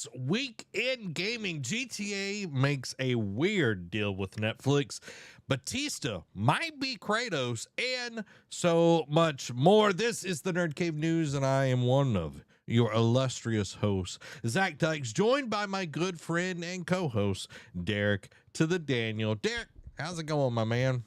This week in gaming, GTA makes a weird deal with Netflix. Bautista might be Kratos, and so much more. This is the Nerd Cave News, and I am one of your illustrious hosts, Zach Dykes, joined by my good friend and co-host, Derek to the Daniel. Derek, how's it going, my man?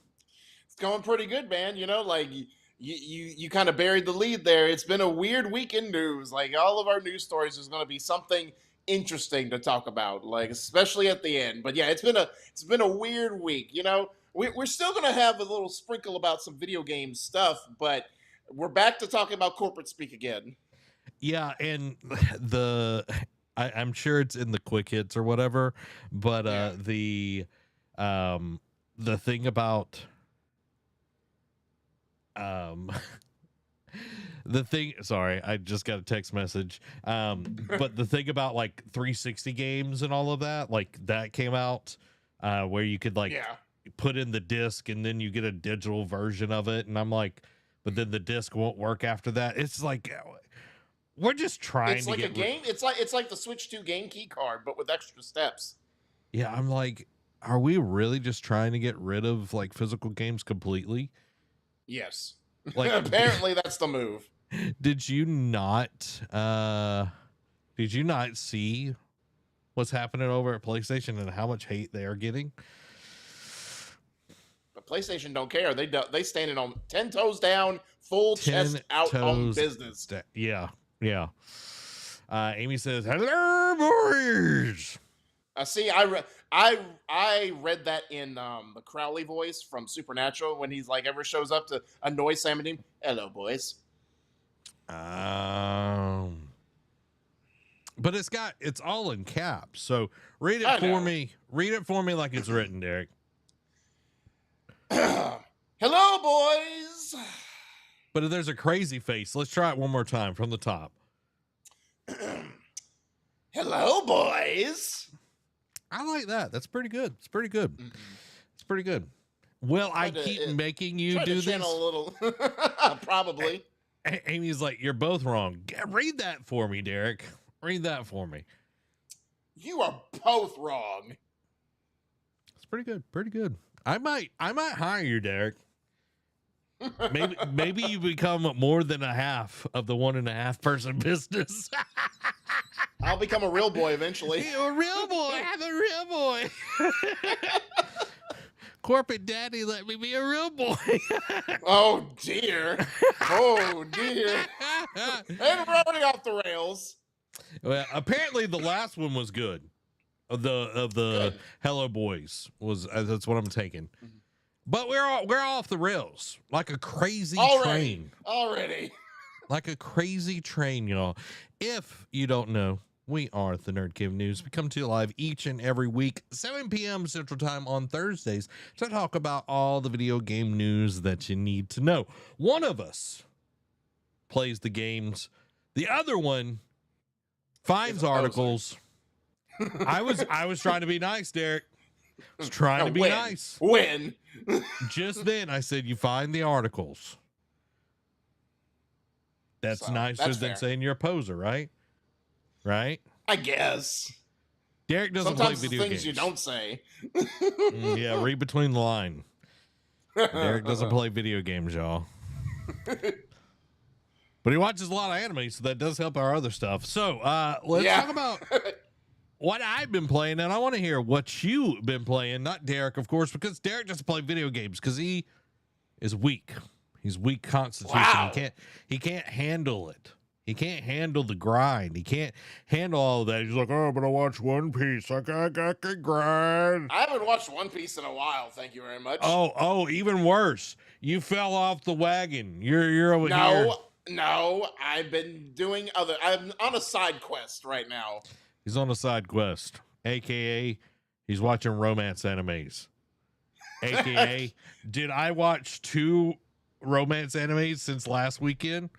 It's going pretty good, man. You know, like you kind of buried the lead there. It's been a weird week in news. Like all of our news stories is going to be something interesting to talk about, like especially at the end. But yeah, it's been a weird week. You know, we're still going to have a little sprinkle about some video game stuff, but we're back to talking about corporate speak again. Yeah, and I'm sure it's in the quick hits or whatever, but the thing about sorry, I just got a text message. But the thing about like 360 games and all of that, like that came out where you could put in the disc and then you get a digital version of it, and I'm like, but then the disc won't work after that. It's like we're just trying It's to like get a game. It's like the Switch 2 game key card, but with extra steps. Yeah, I'm like, are we really just trying to get rid of like physical games completely? Yes. Like Apparently that's the move. Did you not see what's happening over at PlayStation and how much hate they are getting? But PlayStation don't care. They standing on 10 toes down, full chest out on business. Yeah. Amy says, "Hello, boys." See, I read that in the Crowley voice from Supernatural when he's like ever shows up to annoy Sam and him. Hello, boys. But it's all in caps. So read it for me. Read it for me like it's written, Derek. Hello, boys. But if there's a crazy face, let's try it one more time from the top. Hello, boys. I like that. That's pretty good. It's pretty good. Mm-hmm. It's pretty good. Well, I keep making you do this. A little. Probably. Amy's like, you're both wrong. Read that for me, Derek. Read that for me. You are both wrong. It's pretty good. Pretty good. I might hire you, Derek. Maybe you become more than a half of the 1.5 person business. I'll become a real boy eventually. A real boy. I'm a real boy. Corporate daddy let me be a real boy. Oh dear. Oh dear. And we're already off the rails. Well, apparently the last one was good. Of the good. Hello Boys was that's what I'm taking. But we're off the rails like a crazy train. Already. Like a crazy train, y'all. If you don't know, we are the Nerd Cave News. We come to you live each and every week, 7 p.m. Central Time on Thursdays, to talk about all the video game news that you need to know. One of us plays the games. The other one finds articles. I was trying to be nice, Derek. I was trying to be nice. When? Just then, I said, you find the articles. That's nicer than saying you're a poser, right? Right? I guess. Derek doesn't play video games. Things you don't say. Yeah, read between the line. Derek doesn't play video games, y'all. But he watches a lot of anime, so that does help our other stuff. So let's talk about what I've been playing, and I want to hear what you've been playing. Not Derek, of course, because Derek doesn't play video games because he is weak. He's weak constitution. Wow. He can't handle it. He can't handle the grind. He can't handle all of that. He's like, oh, but I watch One Piece. I got grind. I haven't watched One Piece in a while. Thank you very much. Oh, even worse. You fell off the wagon. You're over here. No, I've been doing I'm on a side quest right now. He's on a side quest, a.k.a. he's watching romance animes. A.k.a. did I watch 2 romance animes since last weekend?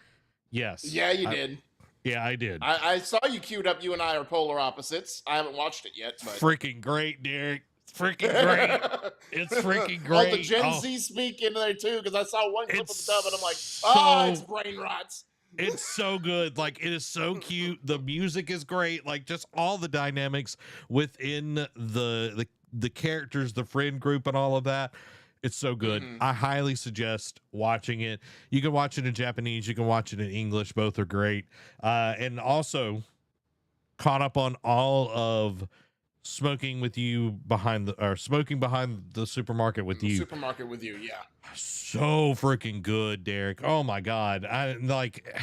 Yes. Yeah, you did. Yeah, I did. I saw you queued up. You and I are polar opposites. I haven't watched it yet. But freaking great, Derek. It's freaking great. It's freaking great. Oh, the Gen Z speak in there too, because I saw one clip of the dub and I'm like, it's brain rots. It's so good. Like, it is so cute. The music is great. Like, just all the dynamics within the characters, the friend group, and all of that. It's so good. Mhm. I highly suggest watching it. You can watch it in Japanese. You can watch it in English. Both are great. And also caught up on all of smoking behind the supermarket with you. Supermarket with you, yeah. So freaking good, Derek. Oh my God. I like,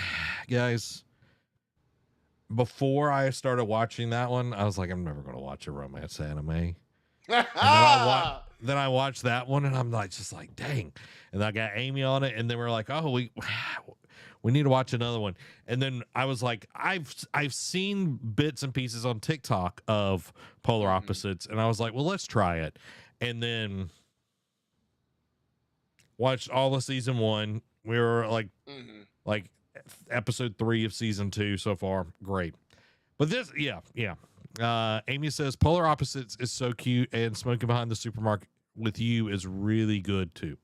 guys, before I started watching that one, I was like, I'm never going to watch a romance anime. And then I watched that one and I'm like, just like, dang. And I got Amy on it and then we're like, oh, we need to watch another one. And then I was like, I've seen bits and pieces on TikTok of Polar Opposites, and I was like, well, let's try it. And then watched all of season 1. We were like episode 3 of season 2 so far. Great. But this, yeah. Amy says Polar Opposites is so cute, and Smoking Behind the Supermarket with You is really good too.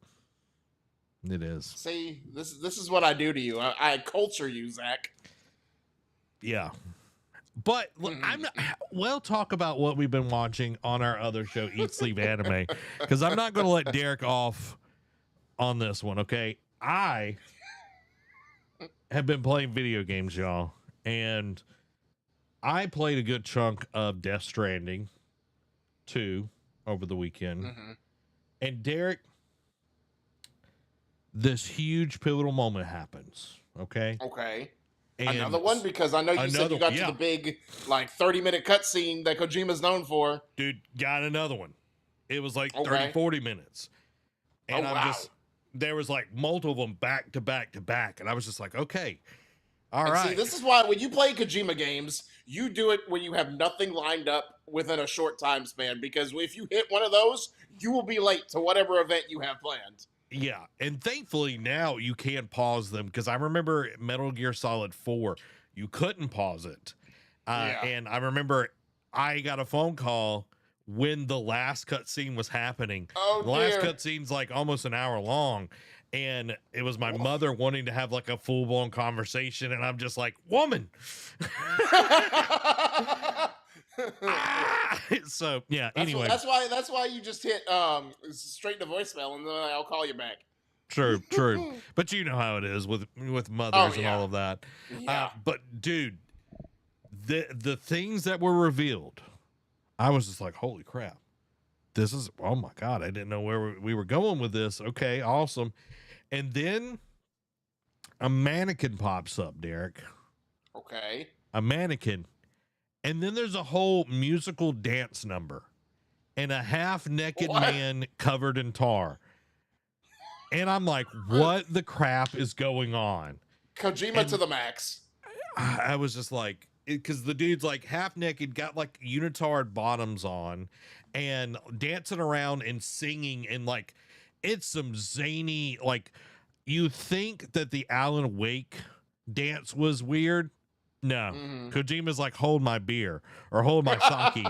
It is. See, this is what I do to you. I culture you, Zach. Yeah. But we'll talk about what we've been watching on our other show, Eat Sleep Anime, because I'm not going to let Derek off on this one, okay? I have been playing video games, y'all, and I played a good chunk of Death Stranding 2 over the weekend. And Derek, this huge pivotal moment happens, okay? Okay. And another one, because I know you said you got to the big, like, 30-minute cutscene that Kojima's known for. Dude, got another one. It was like 30, 40 minutes. And there was like multiple of them back to back to back. And I was just like, okay, all right. See, this is why when you play Kojima games, you do it when you have nothing lined up within a short time span. Because if you hit one of those, you will be late to whatever event you have planned. Yeah, and thankfully now you can pause them, because I remember Metal Gear Solid 4, you couldn't pause it. And I remember I got a phone call when the last cutscene was happening. The last cutscene's like almost an hour long, and it was my mother wanting to have like a full-blown conversation, and I'm just like, woman! So yeah. Anyway, that's why you just hit straight to voicemail, and then I'll call you back. True. But you know how it is with mothers and all of that. Yeah. But dude, the things that were revealed, I was just like, holy crap! This is, oh my God! I didn't know where we were going with this. Okay, awesome. And then a mannequin pops up, Derek. Okay. A mannequin. And then there's a whole musical dance number and a half-naked man covered in tar. And I'm like, what the crap is going on? Kojima to the max. I was just like, because the dude's like half-naked, got like unitard bottoms on, and dancing around and singing, and like, it's some zany, like, you think that the Alan Wake dance was weird. No, Kojima's like, hold my beer or hold my sake.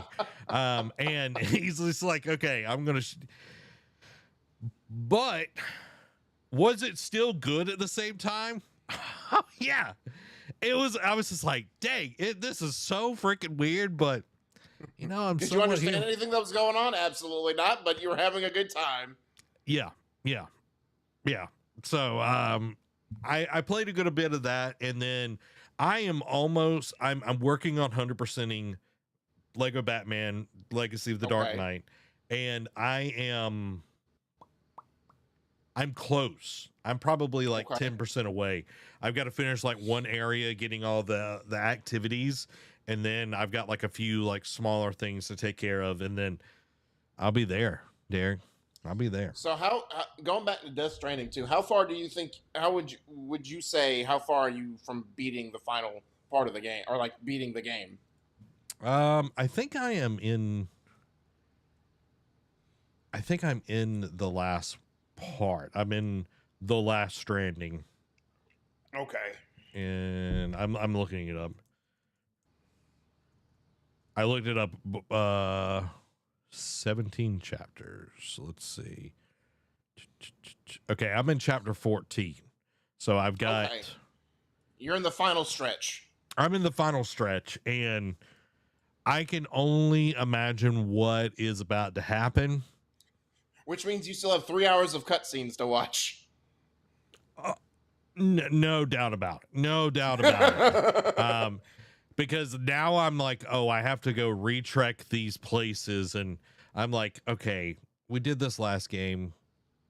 And he's just like, okay, I'm going to. But was it still good at the same time? Oh, yeah, it was. I was just like, dang, this is so freaking weird. But, you know, Did you understand anything that was going on? Absolutely not. But you were having a good time. Yeah. So I played a good bit of that, and then I'm working on 100%ing Lego Batman Legacy of the Dark Knight, and I'm close. I'm probably like 10% away. I've got to finish like one area, getting all the activities, and then I've got like a few like smaller things to take care of, and then I'll be there, Derek. I'll be there. So how going back to Death Stranding 2, how far do you think? How would you say? How far are you from beating the final part of the game, or like beating the game? I think I'm in the last part. I'm in the last Stranding. Okay. And I'm looking it up. I looked it up. 17 chapters. Let's see. Okay, I'm in chapter 14. So I've got You're in the final stretch. I'm in the final stretch, and I can only imagine what is about to happen. Which means you still have 3 hours of cutscenes to watch. No doubt about it. No doubt about it. Because now I'm like, oh, I have to go retrek these places, and I'm like, okay, we did this last game.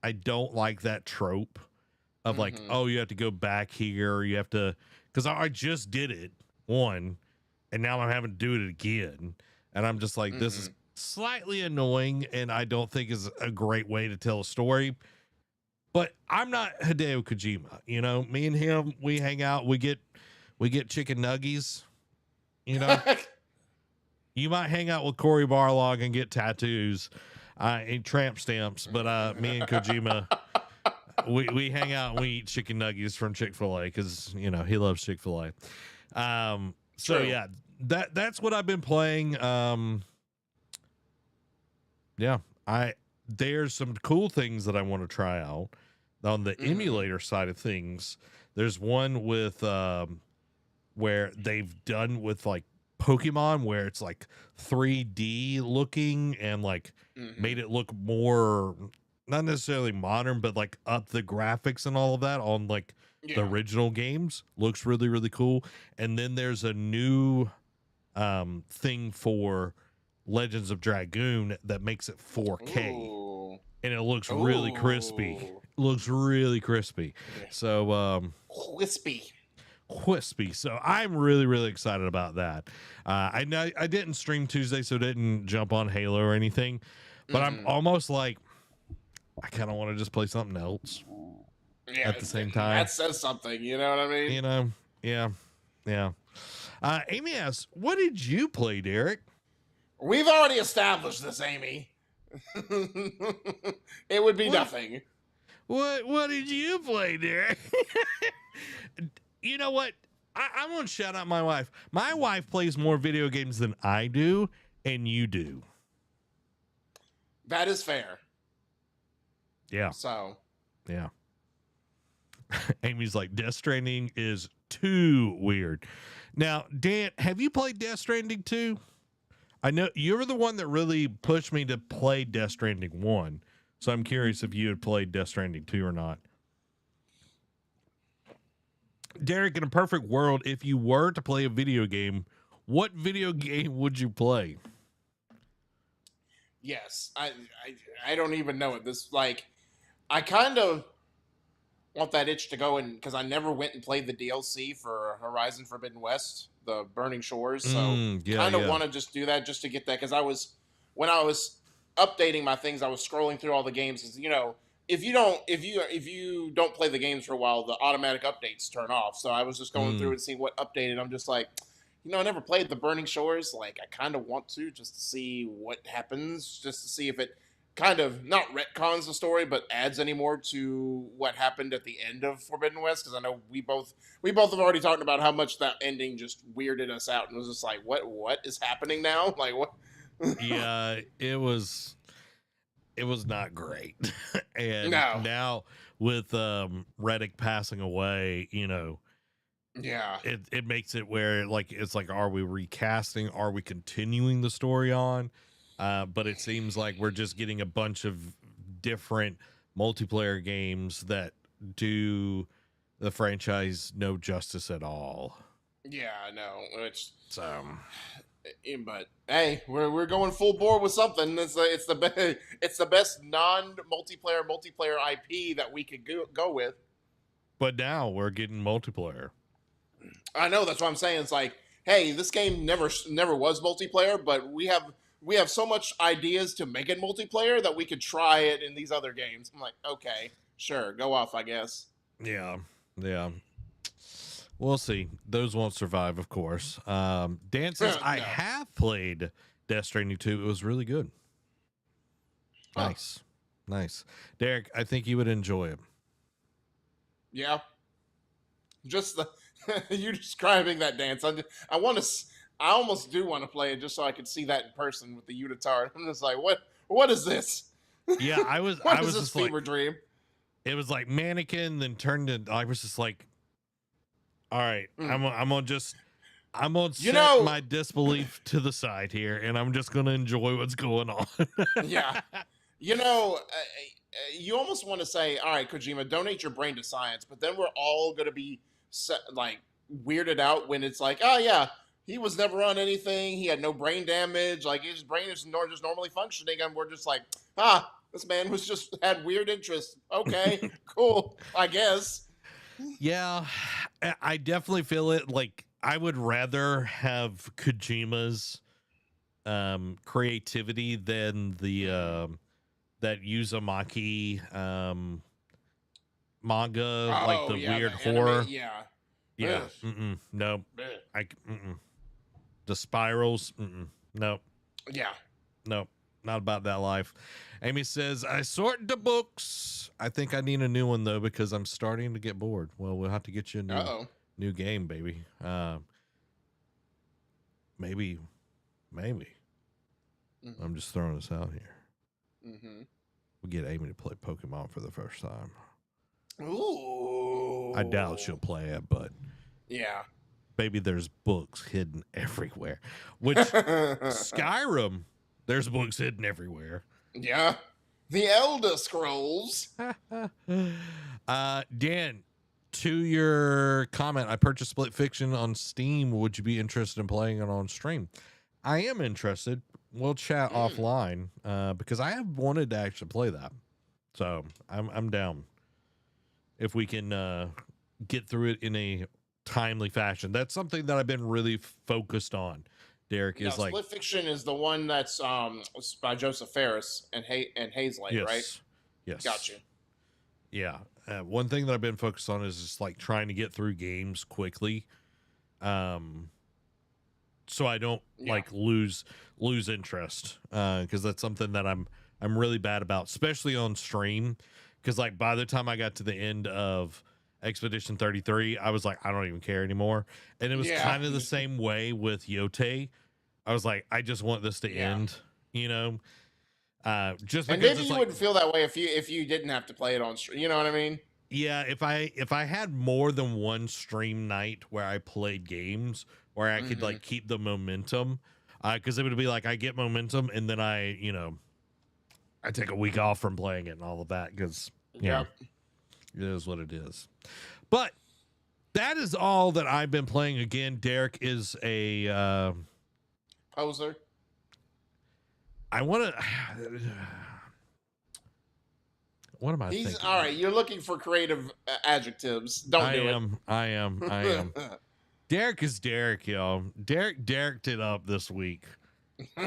I don't like that trope of like, oh, you have to go back here. You have to, because I just did it one, and now I'm having to do it again. And I'm just like, this is slightly annoying, and I don't think is a great way to tell a story. But I'm not Hideo Kojima. You know, me and him, we hang out, we get chicken nuggies. You know, you might hang out with Cory Barlog and get tattoos and tramp stamps, but me and Kojima, we hang out and we eat chicken nuggets from Chick-fil-A because, you know, he loves Chick-fil-A. So True. yeah, that's what I've been playing. Yeah, there's some cool things that I want to try out on the emulator side of things. There's one with where they've done with like Pokemon, where it's like 3D looking and like made it look more, not necessarily modern, but like up the graphics and all of that on like the original games. Looks really, really cool. And then there's a new thing for Legends of Dragoon that makes it 4K. Ooh. And it looks really crispy. Looks really crispy. So crispy. So I'm really, really excited about that. I know I didn't stream Tuesday, so didn't jump on Halo or anything, but I'm almost like, I kind of want to just play something else at the same time. That says something, you know what I mean? You know, yeah. Amy asks, what did you play, Derek? We've already established this, Amy. It would be nothing. What did you play, Derek? You know what? I'm going to shout out my wife. My wife plays more video games than I do, and you do. That is fair. Yeah. So. Yeah. Amy's like, Death Stranding is too weird. Now, Dan, have you played Death Stranding 2? I know you were the one that really pushed me to play Death Stranding 1. So I'm curious if you had played Death Stranding 2 or not. Derek, in a perfect world, if you were to play a video game, what video game would you play? Yes, I don't even know it. This, like, I kind of want that itch to go in because I never went and played the DLC for Horizon Forbidden West, the Burning Shores. So kind of want to just do that just to get that, because when I was updating my things, I was scrolling through all the games. Because, you know, if you don't play the games for a while, the automatic updates turn off. So I was just going through and seeing what updated. I'm just like, you know, I never played the Burning Shores. Like, I kind of want to, just to see what happens, just to see if it kind of not retcons the story, but adds any more to what happened at the end of Forbidden West. Because I know we both have already talked about how much that ending just weirded us out, and was just like, what is happening now? Like, what? Yeah, it was not great. And now with Reddick passing away, you know, it makes it where it's like, are we recasting? Are we continuing the story on? But it seems like we're just getting a bunch of different multiplayer games that do the franchise no justice at all. Yeah, I know. But hey, we're going full bore with something. It's the best non-multiplayer IP that we could go with. But now we're getting multiplayer. I know, that's what I'm saying. It's like, hey, this game never was multiplayer, but we have so much ideas to make it multiplayer that we could try it in these other games. I'm like, okay, sure, go off, I guess. Yeah. We'll see. Those won't survive, of course. Dan says, no. I have played Death Stranding 2. It was really good. Nice. Derek, I think you would enjoy it. Yeah. Just you describing that dance. I almost do want to play it just so I could see that in person with the unitard. I'm just like, what is this? Yeah, I was this just fever like, dream? It was like mannequin, then turned into, I was just like, All right, Mm. I'm gonna You set know, my disbelief to the side here, and I'm just gonna enjoy what's going on. yeah. You know, you almost want to say, all right, Kojima, donate your brain to science, but then we're all going to be like weirded out when it's like, oh, yeah, he was never on anything. He had no brain damage. Like his brain is just normally functioning. And we're just like, this man was just had weird interests. Okay, cool, I guess. Yeah, I definitely feel it. Like I would rather have Kojima's creativity than the that Uzumaki manga, like Oh, the yeah, the weird anime. horror. Yeah. Yeah, Ugh, no, ugh. the spirals. No, Yeah. no, not about that life. Amy says, I sort the books. I think I need a new one though because I'm starting to get bored. Well, we'll have to get you a Uh-oh. new game, baby. Maybe, maybe. Mm-hmm. I'm just throwing this out here. Mm-hmm. We'll get Amy to play Pokemon for the first time. Ooh. I doubt she'll play it, but Yeah. baby, there's books hidden everywhere. Which Skyrim, there's books hidden everywhere. Yeah. The Elder Scrolls. Dan, to your comment, I purchased Split Fiction on Steam. Would you be interested in playing it on stream? I am interested. We'll chat offline because I have wanted to actually play that. So I'm down if we can get through it in a timely fashion. That's something that I've been really focused on. Derek Now, is like, Split Fiction is the one that's by Joseph Ferris and Hazelight, right? yes, yes, Got you. yeah. One thing that I've been focused on is just like trying to get through games quickly, so I don't like lose interest, because that's something that I'm really bad about, especially on stream. Because like by the time I got to the end of Expedition 33, I was like, I don't even care anymore. And it was kind of the same way with Yote. I was like, I just want this to end, you know. Just and because maybe it's you like, wouldn't feel that way if you didn't have to play it on stream. You know what I mean? yeah, if I had more than one stream night where I played games where I could like keep the momentum, because it would be like I get momentum and then I take a week off from playing it and all of that because yeah, it is what it is. But that is all that I've been playing. Again, Derek is a poser. I want to. What am I thinking? All right. You're looking for creative adjectives. Don't do it. I am. Derek is Derek, yo. Dereked it up this week.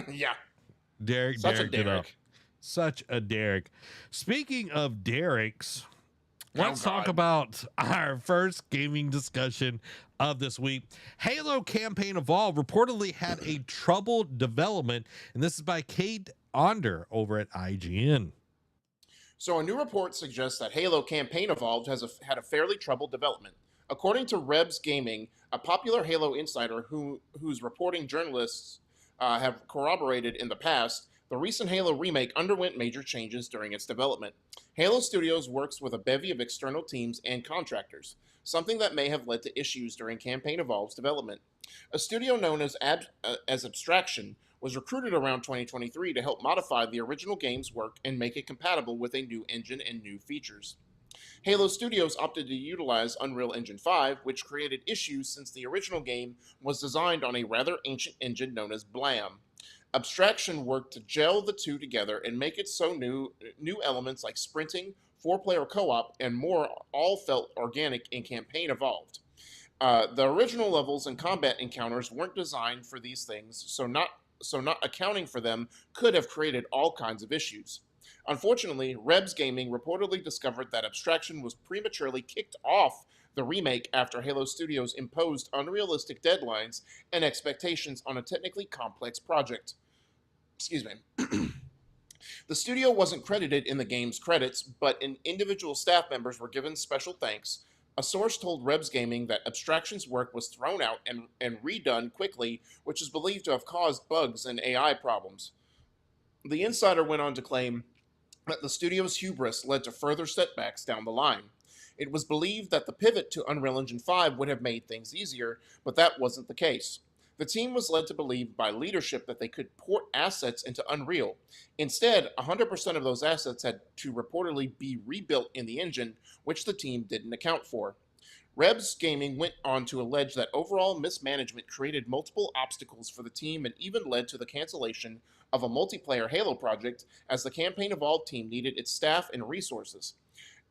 Yeah. Dereked it up. Such a Derek. Speaking of Derek's, let's talk about our first gaming discussion of this week. Halo Campaign Evolved reportedly had a troubled development, and this is by Kate Onder over at IGN. So a new report suggests that Halo Campaign Evolved had a fairly troubled development. According to Rebs Gaming, a popular Halo insider whose reporting journalists have corroborated in the past, the recent Halo remake underwent major changes during its development. Halo Studios works with a bevy of external teams and contractors, something that may have led to issues during Campaign Evolved's development. A studio known as Abstraction was recruited around 2023 to help modify the original game's work and make it compatible with a new engine and new features. Halo Studios opted to utilize Unreal Engine 5, which created issues since the original game was designed on a rather ancient engine known as Blam. Abstraction worked to gel the two together and make it so new elements like sprinting, 4-player co-op, and more all felt organic in Campaign Evolved. The original levels and combat encounters weren't designed for these things, so not accounting for them could have created all kinds of issues. Unfortunately, Rebs Gaming reportedly discovered that Abstraction was prematurely kicked off the remake after Halo Studios imposed unrealistic deadlines and expectations on a technically complex project. Excuse me. The studio wasn't credited in the game's credits, but individual staff members were given special thanks. A source told Rebs Gaming that Abstraction's work was thrown out and redone quickly, which is believed to have caused bugs and AI problems. The insider went on to claim that the studio's hubris led to further setbacks down the line. It was believed that the pivot to Unreal Engine 5 would have made things easier, but that wasn't the case. The team was led to believe by leadership that they could port assets into Unreal. Instead, 100% of those assets had to reportedly be rebuilt in the engine, which the team didn't account for. Rebs Gaming went on to allege that overall mismanagement created multiple obstacles for the team and even led to the cancellation of a multiplayer Halo project as the Campaign Evolved team needed its staff and resources.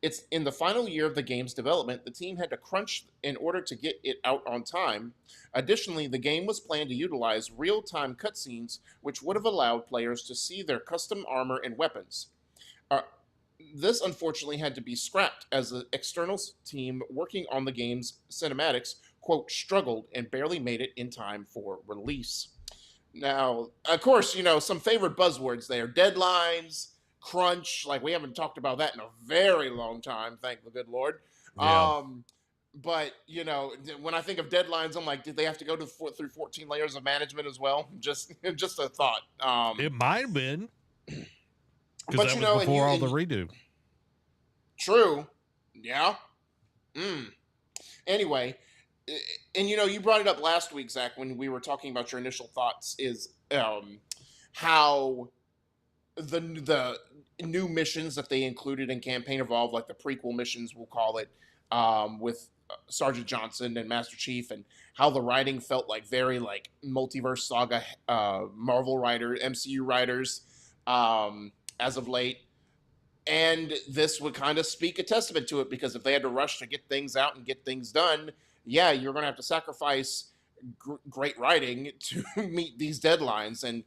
It's in the final year of the game's development, the team had to crunch in order to get it out on time. Additionally, the game was planned to utilize real-time cutscenes, which would have allowed players to see their custom armor and weapons. Uh, this unfortunately had to be scrapped as the external team working on the game's cinematics, quote, struggled and barely made it in time for release. Now, of course, some favorite buzzwords there: deadlines, crunch. Like, we haven't talked about that in a very long time, thank the good Lord. Yeah. But, when I think of deadlines, I'm like, did they have to go through 14 layers of management as well? Just a thought. It might have been. But, Because that was before all the redo. True. Yeah. Anyway, and you brought it up last week, Zach, when we were talking about your initial thoughts, is how the new missions that they included in Campaign Evolved, like the prequel missions, we'll call it, with Sergeant Johnson and Master Chief, and how the writing felt like very like multiverse saga, Marvel MCU writers, as of late. And this would kind of speak a testament to it, because if they had to rush to get things out and get things done, yeah, you're going to have to sacrifice great writing to meet these deadlines. And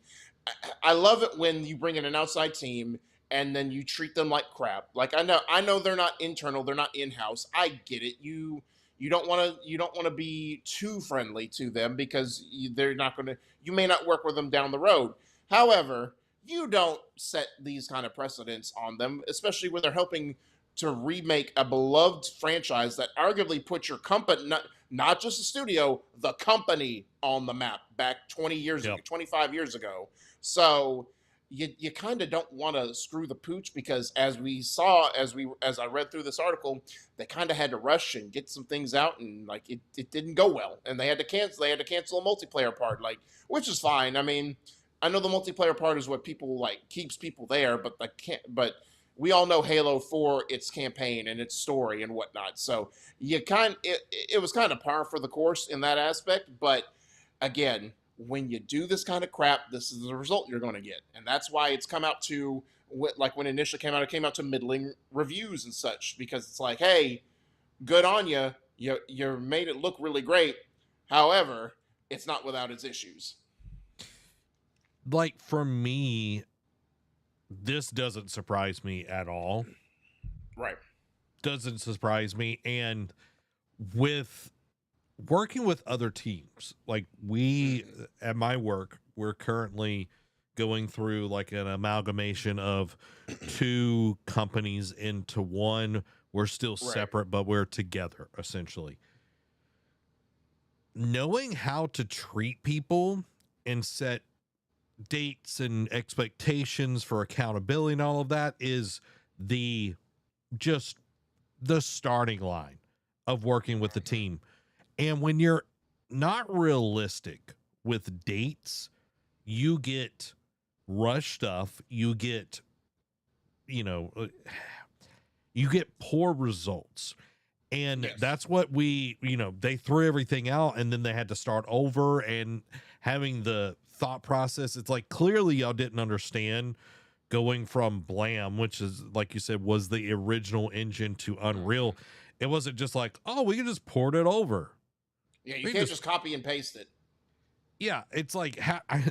I love it when you bring in an outside team and then you treat them like crap. Like, I know they're not internal, they're not in-house. I get it. You don't want to be too friendly to them, because you may not work with them down the road. However, you don't set these kind of precedents on them, especially when they're helping to remake a beloved franchise that arguably put your company, not just the studio, the company on the map back 20 years ago, 25 years ago. So you kind of don't want to screw the pooch, because as I read through this article, they kind of had to rush and get some things out, and like it didn't go well, and they had to cancel a multiplayer part, like, which is fine. I mean, I know the multiplayer part is what people like, keeps people there, but we all know Halo for its campaign and its story and whatnot. So it was kind of par for the course in that aspect. But again, when you do this kind of crap, this is the result you're going to get, and that's why it's come out to, like, when it initially came out, it came out to middling reviews and such, because it's like, hey, good on you, you made it look really great. However, it's not without its issues. Like, for me, this doesn't surprise me at all. Right. Doesn't surprise me. And with working with other teams, like we, at my work, we're currently going through like an amalgamation of two companies into one. We're still separate, but we're together, essentially. Knowing how to treat people and set dates and expectations for accountability and all of that is the starting line of working with the team. And when you're not realistic with dates, you get rush stuff, you get poor results. And that's what they threw everything out, and then they had to start over, and having the thought process, it's like, clearly y'all didn't understand going from Blam, which is, like you said, was the original engine, to Unreal. It wasn't just like, oh, we can just port it over. Yeah, you can't just copy and paste it. Yeah, it's like,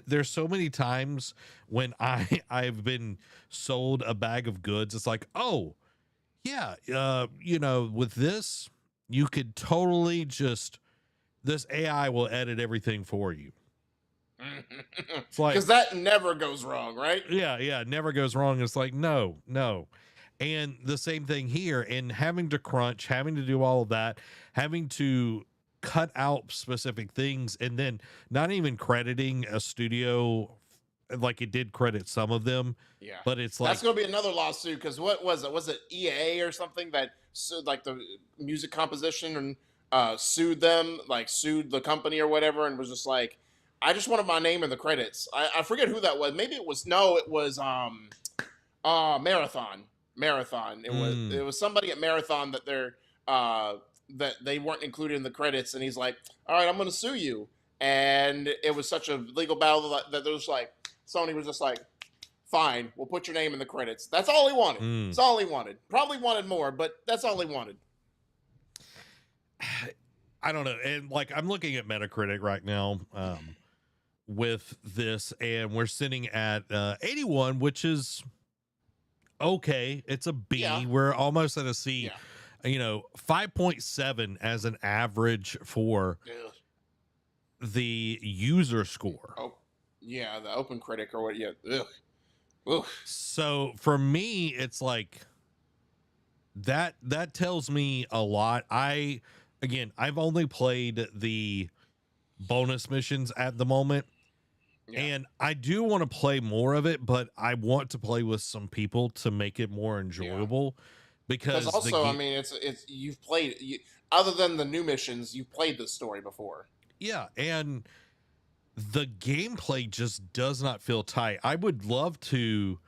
there's so many times when I've been sold a bag of goods. It's like, oh, yeah, with this, you could totally this AI will edit everything for you. It's like, because that never goes wrong, right? Yeah, it never goes wrong. It's like, no. And the same thing here, and having to crunch, having to do all of that, having to cut out specific things, and then not even crediting a studio like it did credit some of them, Yeah, but it's like, that's going to be another lawsuit because what was it? Was it EA or something that sued like the music composition and sued them, like sued the company or whatever, and was just like, I just wanted my name in the credits. I forget who that was. Maybe it was no, it was Marathon. Marathon. It mm, was somebody at Marathon that that they weren't included in the credits, and he's like, all right, I'm going to sue you. And it was such a legal battle that there was like Sony was just like, fine, we'll put your name in the credits. That's all he wanted. mm. That's all he wanted. Probably wanted more, but that's all he wanted. I don't know. And like, I'm looking at Metacritic right now, with this, and we're sitting at 81, which is okay. It's a B. Yeah. We're almost at a C. Yeah. 5.7 as an average for Ugh. the user score. Oh, yeah, the Open Critic or what? Yeah. Ugh. Ugh. So for me, it's like that tells me a lot. I've only played the bonus missions at the moment. Yeah. And I do want to play more of it, but I want to play with some people to make it more enjoyable. Because also, I mean, it's you've played other than the new missions, you've played this story before. Yeah, and the gameplay just does not feel tight. I would love to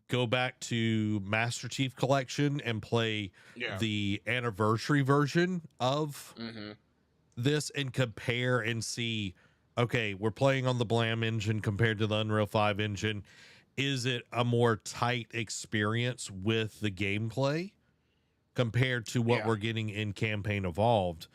go back to Master Chief Collection and play the anniversary version of this and compare and see, okay, we're playing on the Blam engine compared to the Unreal 5 engine. Is it a more tight experience with the gameplay compared to what we're getting in Campaign Evolved?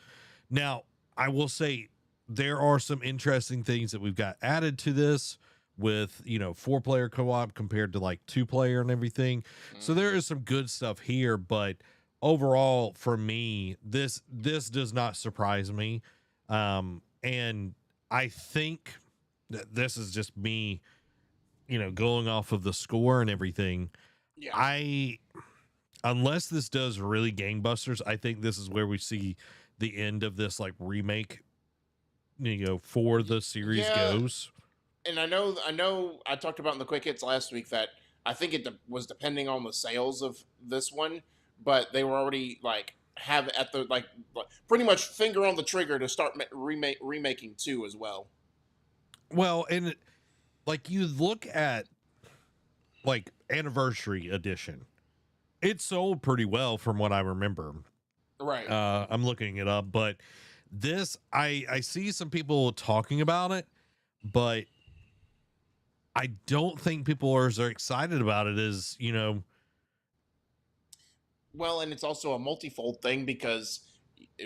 Now, I will say there are some interesting things that we've got added to this with, 4-player co-op compared to like 2-player and everything. So there is some good stuff here, but overall for me, this does not surprise me. And I think that this is just me, going off of the score and everything. Yeah. Unless this does really gangbusters, I think this is where we see the end of this like remake, for the series goes. And I know I talked about in the quick hits last week that I think it was depending on the sales of this one, but they were already like have at the like pretty much finger on the trigger to start remaking 2 as well. Well, and like you look at like Anniversary Edition, it sold pretty well from what I remember. Right. I'm looking it up, but this I see some people talking about it, but I don't think people are as excited about it as, Well, and it's also a multifold thing because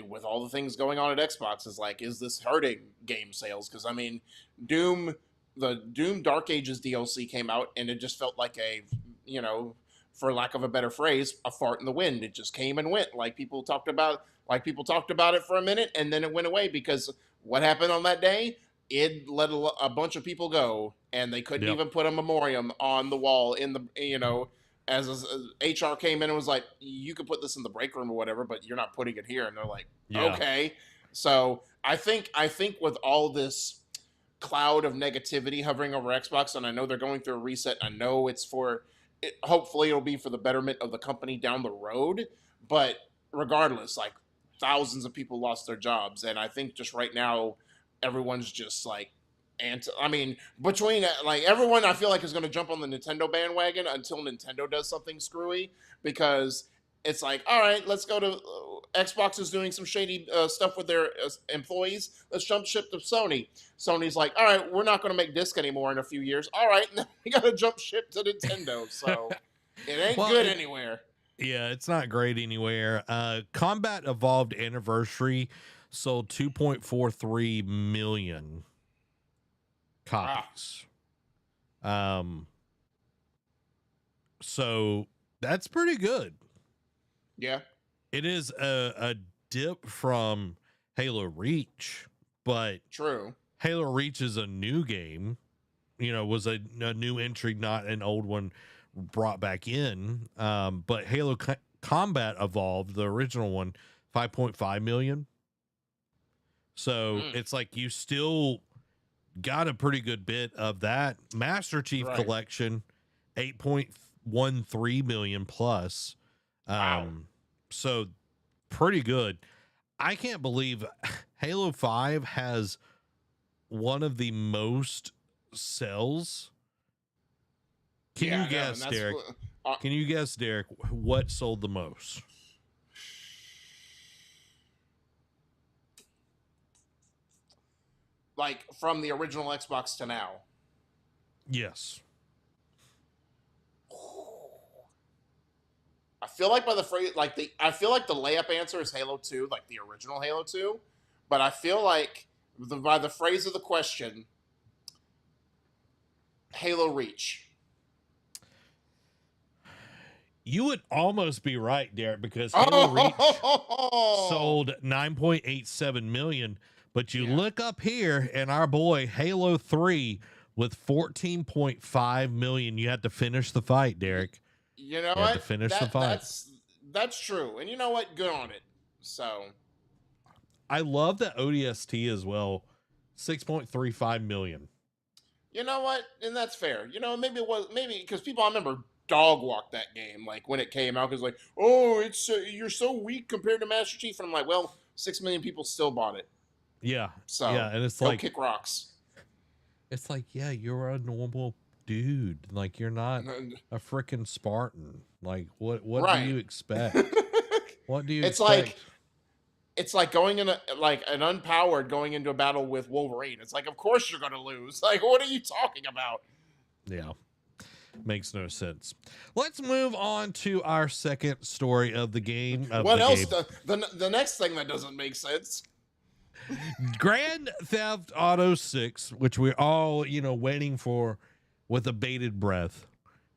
with all the things going on at Xbox, is like, is this hurting game sales? Because I mean, the Doom Dark Ages DLC came out, and it just felt like a, for lack of a better phrase, a fart in the wind. It just came and went. Like people talked about it for a minute, and then it went away because what happened on that day? It let a bunch of people go, and they couldn't even put a memoriam on the wall in the, as HR came in and was like, you could put this in the break room or whatever, but you're not putting it here. And they're like, okay. So I think with all this cloud of negativity hovering over Xbox, and I know they're going through a reset. I know hopefully it'll be for the betterment of the company down the road. But regardless, like thousands of people lost their jobs. And I think just right now, everyone's just like, between like everyone, I feel like is going to jump on the Nintendo bandwagon until Nintendo does something screwy, because it's like, all right, let's go to Xbox is doing some shady stuff with their employees. Let's jump ship to Sony. Sony's like, all right, we're not going to make disc anymore in a few years. All right, now we got to jump ship to Nintendo. So it ain't good anywhere. Yeah, it's not great anywhere. Combat Evolved Anniversary sold 2.43 million copies. So that's pretty good. Yeah. It is a dip from Halo Reach, but true. Halo Reach is a new game, was a new entry, not an old one brought back in. But Halo Combat Evolved, the original one, 5.5 million. So it's like you still got a pretty good bit of that. Master Chief Right. Collection, 8.13 million plus. Wow. So pretty good. I can't believe Halo 5 has one of the most sells. Can Yeah, you I know, and guess, that's Derek? Can you guess, Derek, what sold the most? like from the original Xbox to now. Yes. I feel like by the phrase, I feel like the layup answer is Halo 2, like the original Halo 2, but I feel like by the phrase of the question, Halo Reach. You would almost be right, Derek, because Halo Reach Oh, sold 9.87 million, but you yeah. look up here and our boy Halo 3 with 14.5 million. You had to finish the fight, Derek. You know You had to what? finish the That fight. that's true. And you know what? Good on it. So I love that ODST as well. 6.35 million. you know what? And that's fair. You know, maybe because people I remember dog walked that game like when it came out because like, oh, it's you're so weak compared to Master Chief, and I'm like, well, 6 million people still bought it. Yeah. So Yeah. And it's go like, kick rocks. yeah, you're a normal dude. Like, you're not a freaking Spartan. Like, what do Right. you expect? What do you it's like expect? it's like going in like an unpowered going into a battle with Wolverine. It's like, of course you're gonna lose. Like, what are you talking about? Yeah. Makes no sense. Let's move on to our second story of the game. What else? The next thing that doesn't make sense. Grand Theft Auto 6, which we're all, waiting for with a bated breath,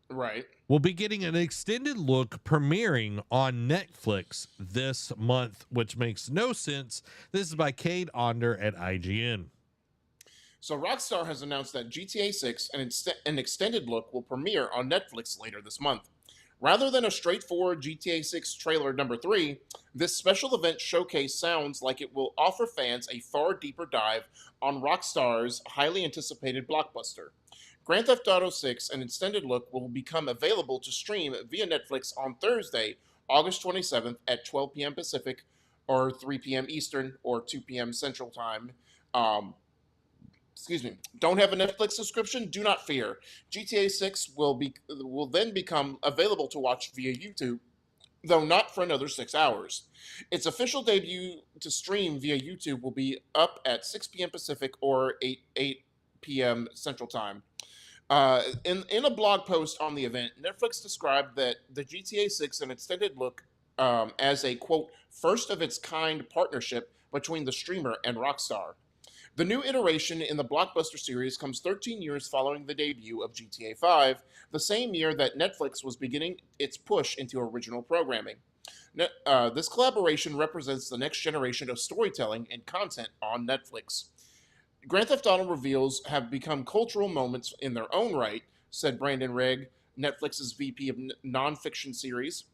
Right. will be getting an extended look premiering on Netflix this month, which makes no sense. This is by Cade Onder at IGN. So Rockstar has announced that GTA 6 and an extended look will premiere on Netflix later this month. Rather than a straightforward GTA 6 trailer number 3, this special event showcase sounds like it will offer fans a far deeper dive on Rockstar's highly anticipated blockbuster. Grand Theft Auto 6 an extended look will become available to stream via Netflix on Thursday, August 27th at 12 p.m. Pacific or 3 p.m. Eastern or 2 p.m. Central Time. Um, excuse me, don't have a Netflix subscription? Do not fear. GTA 6 will then become available to watch via YouTube, though not for another 6 hours. Its official debut to stream via YouTube will be up at 6 p.m. Pacific or 8 p.m. Central Time. In a blog post on the event, Netflix described that the GTA 6 an extended look as a quote first of its kind partnership between the streamer and Rockstar. The new iteration in the blockbuster series comes 13 years following the debut of GTA 5, the same year that Netflix was beginning its push into original programming. This collaboration represents the next generation of storytelling and content on Netflix. Grand Theft Auto reveals have become cultural moments in their own right, said Brandon Regg, Netflix's VP of nonfiction series.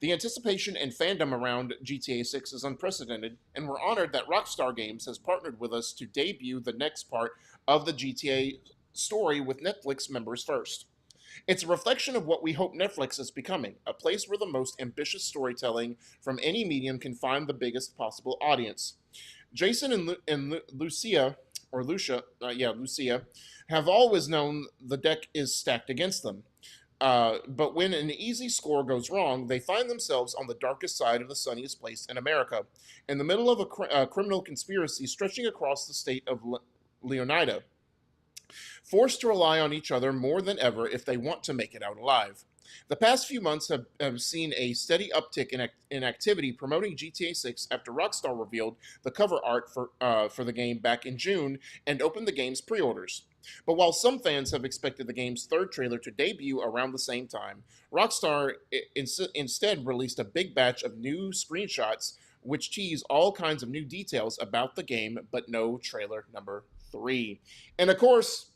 The anticipation and fandom around GTA 6 is unprecedented, and we're honored that Rockstar Games has partnered with us to debut the next part of the GTA story with Netflix members first. It's a reflection of what we hope Netflix is becoming, a place where the most ambitious storytelling from any medium can find the biggest possible audience. Jason and Lucia, or Lucia, Lucia, have always known the deck is stacked against them. But when an easy score goes wrong, they find themselves on the darkest side of the sunniest place in America, in the middle of a criminal conspiracy stretching across the state of Leonida, forced to rely on each other more than ever if they want to make it out alive. The past few months have seen a steady uptick in activity promoting GTA 6 after Rockstar revealed the cover art for the game back in June and opened the game's pre orders. But while some fans have expected the game's third trailer to debut around the same time, Rockstar instead released a big batch of new screenshots which tease all kinds of new details about the game, but no trailer number 3. And of course,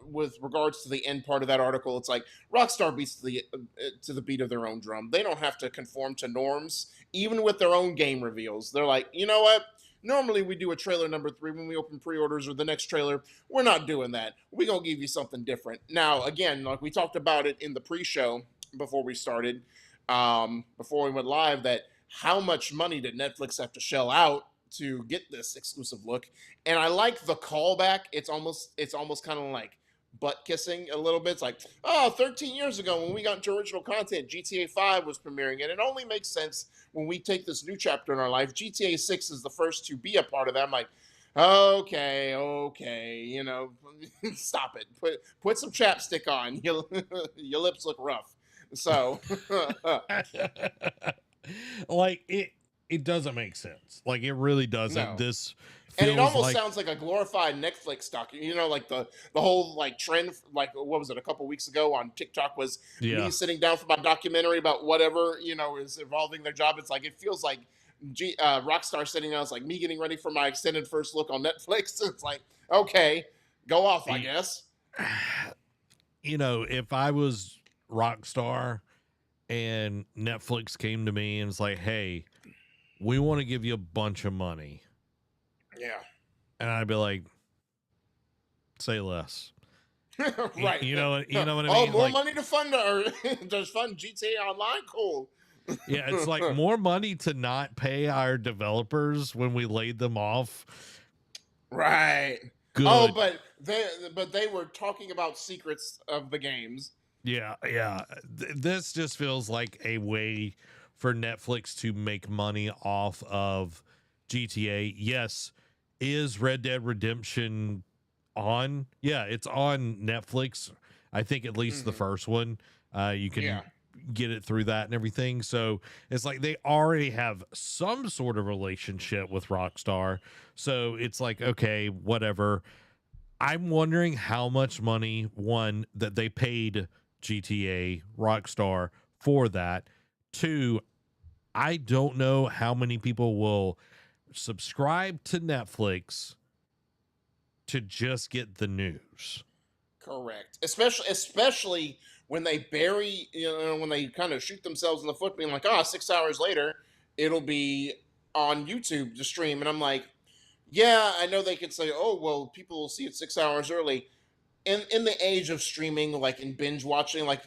with regards to the end part of that article, it's like Rockstar beats to the beat of their own drum. They don't have to conform to norms, even with their own game reveals. They're like, you know what? Normally we do a trailer number 3 when we open pre-orders or the next trailer. We're not doing that. We're going to give you something different. Now, again, like we talked about it in the pre-show before we started, before we went live, that how much money did Netflix have to shell out to get this exclusive look? And I like the callback. It's almost kind of like butt kissing a little bit. It's like, oh, 13 years ago when we got into original content, GTA 5 was premiering, and it only makes sense when we take this new chapter in our life. GTA 6 is the first to be a part of that. I'm like, okay, you know, stop it. Put some chapstick on. Your lips look rough. So like it doesn't make sense. Like it really doesn't. No. This and it feels almost like sounds like a glorified Netflix doc. You know, like the whole like trend, like what was it, a couple weeks ago on TikTok was me sitting down for my documentary about whatever, you know, is involving their job. It's like, it feels like Rockstar sitting down. It's like me getting ready for my extended first look on Netflix. It's like, okay, go off, I guess. You know, if I was Rockstar and Netflix came to me and was like, hey, we want to give you a bunch of money. Yeah. And I'd be like, say less. Right. You know what I mean? Oh, more money to fund or just fund GTA Online? Cool. Yeah, it's like more money to not pay our developers when we laid them off. Right. Good. Oh, but they were talking about secrets of the games. Yeah. This just feels like a way for Netflix to make money off of GTA. Yes, is Red Dead Redemption on? Yeah, it's on Netflix. I think at least the first one. You can get it through that and everything. So it's like they already have some sort of relationship with Rockstar. So it's like, okay, whatever. I'm wondering how much money, one, that they paid GTA Rockstar for that. Two, I don't know how many people will subscribe to Netflix to just get the news. Correct. Especially when they bury, you know, when they kind of shoot themselves in the foot, being like, 6 hours later, it'll be on YouTube to stream. And I'm like, yeah, I know they could say, oh, well, people will see it 6 hours early. In the age of streaming, like in binge watching, like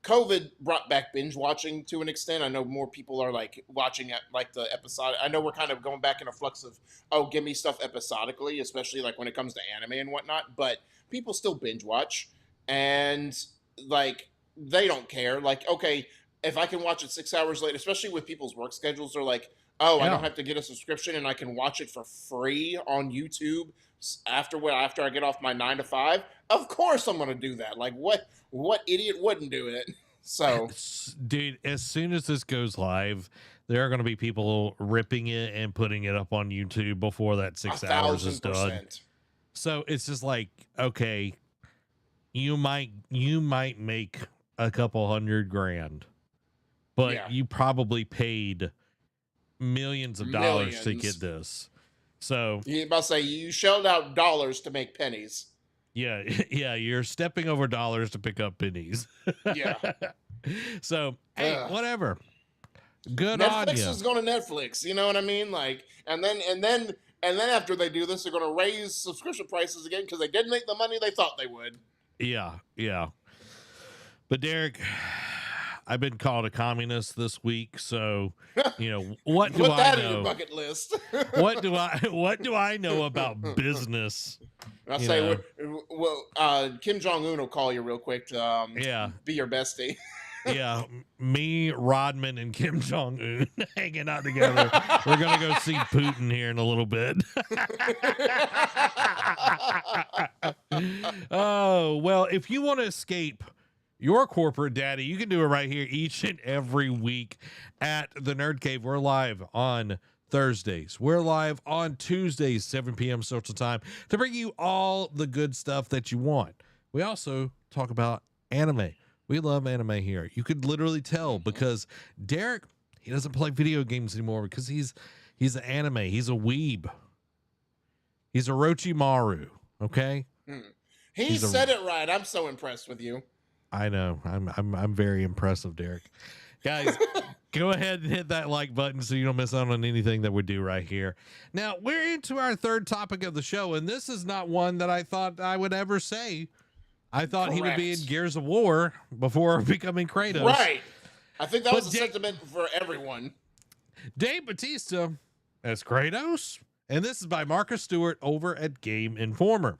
COVID brought back binge watching to an extent. I know more people are like watching at like the episode. I know we're kind of going back in a flux of, give me stuff episodically, especially like when it comes to anime and whatnot. But people still binge watch, and like they don't care. Like, okay, if I can watch it 6 hours later, especially with people's work schedules, they're like, I don't have to get a subscription and I can watch it for free on YouTube after I get off my 9 to 5. Of course I'm going to do that. Like what idiot wouldn't do it? So, dude, as soon as this goes live, there are going to be people ripping it and putting it up on YouTube before that 6 hours is done. So it's just like, okay, you might make a couple $100,000, but you probably paid millions of dollars to get this. So you about to say you shelled out dollars to make pennies. Yeah, you're stepping over dollars to pick up pennies. Yeah. So hey, whatever. Good Netflix on you. is going to Netflix. You know what I mean? Like, and then after they do this, they're going to raise subscription prices again because they didn't make the money they thought they would. Yeah. But Derek, I've been called a communist this week, so you know what do Put that I know? in your bucket list. What do I know about business? I'll say, well, Kim Jong-un will call you real quick to be your bestie. Yeah, me, Rodman, and Kim Jong-un hanging out together. We're gonna go see Putin here in a little bit. Oh, well, if you want to escape your corporate daddy, you can do it right here each and every week at the Nerd Cave. We're live on Thursdays. We're live on Tuesdays, 7 p.m. Central Time, to bring you all the good stuff that you want. We also talk about anime. We love anime here. You could literally tell because Derek, he doesn't play video games anymore because he's an anime. He's a weeb. He's a Orochimaru. Okay. He said it right. I'm so impressed with you. I know. I'm very impressive, Derek. Guys, Go ahead and hit that like button so you don't miss out on anything that we do right here. Now, we're into our third topic of the show, and this is not one that I thought I would ever say. I thought he would be in Correct. Gears of War before becoming Kratos. Right. I think that was But a sentiment for everyone. Dave Bautista as Kratos, and this is by Marcus Stewart over at Game Informer.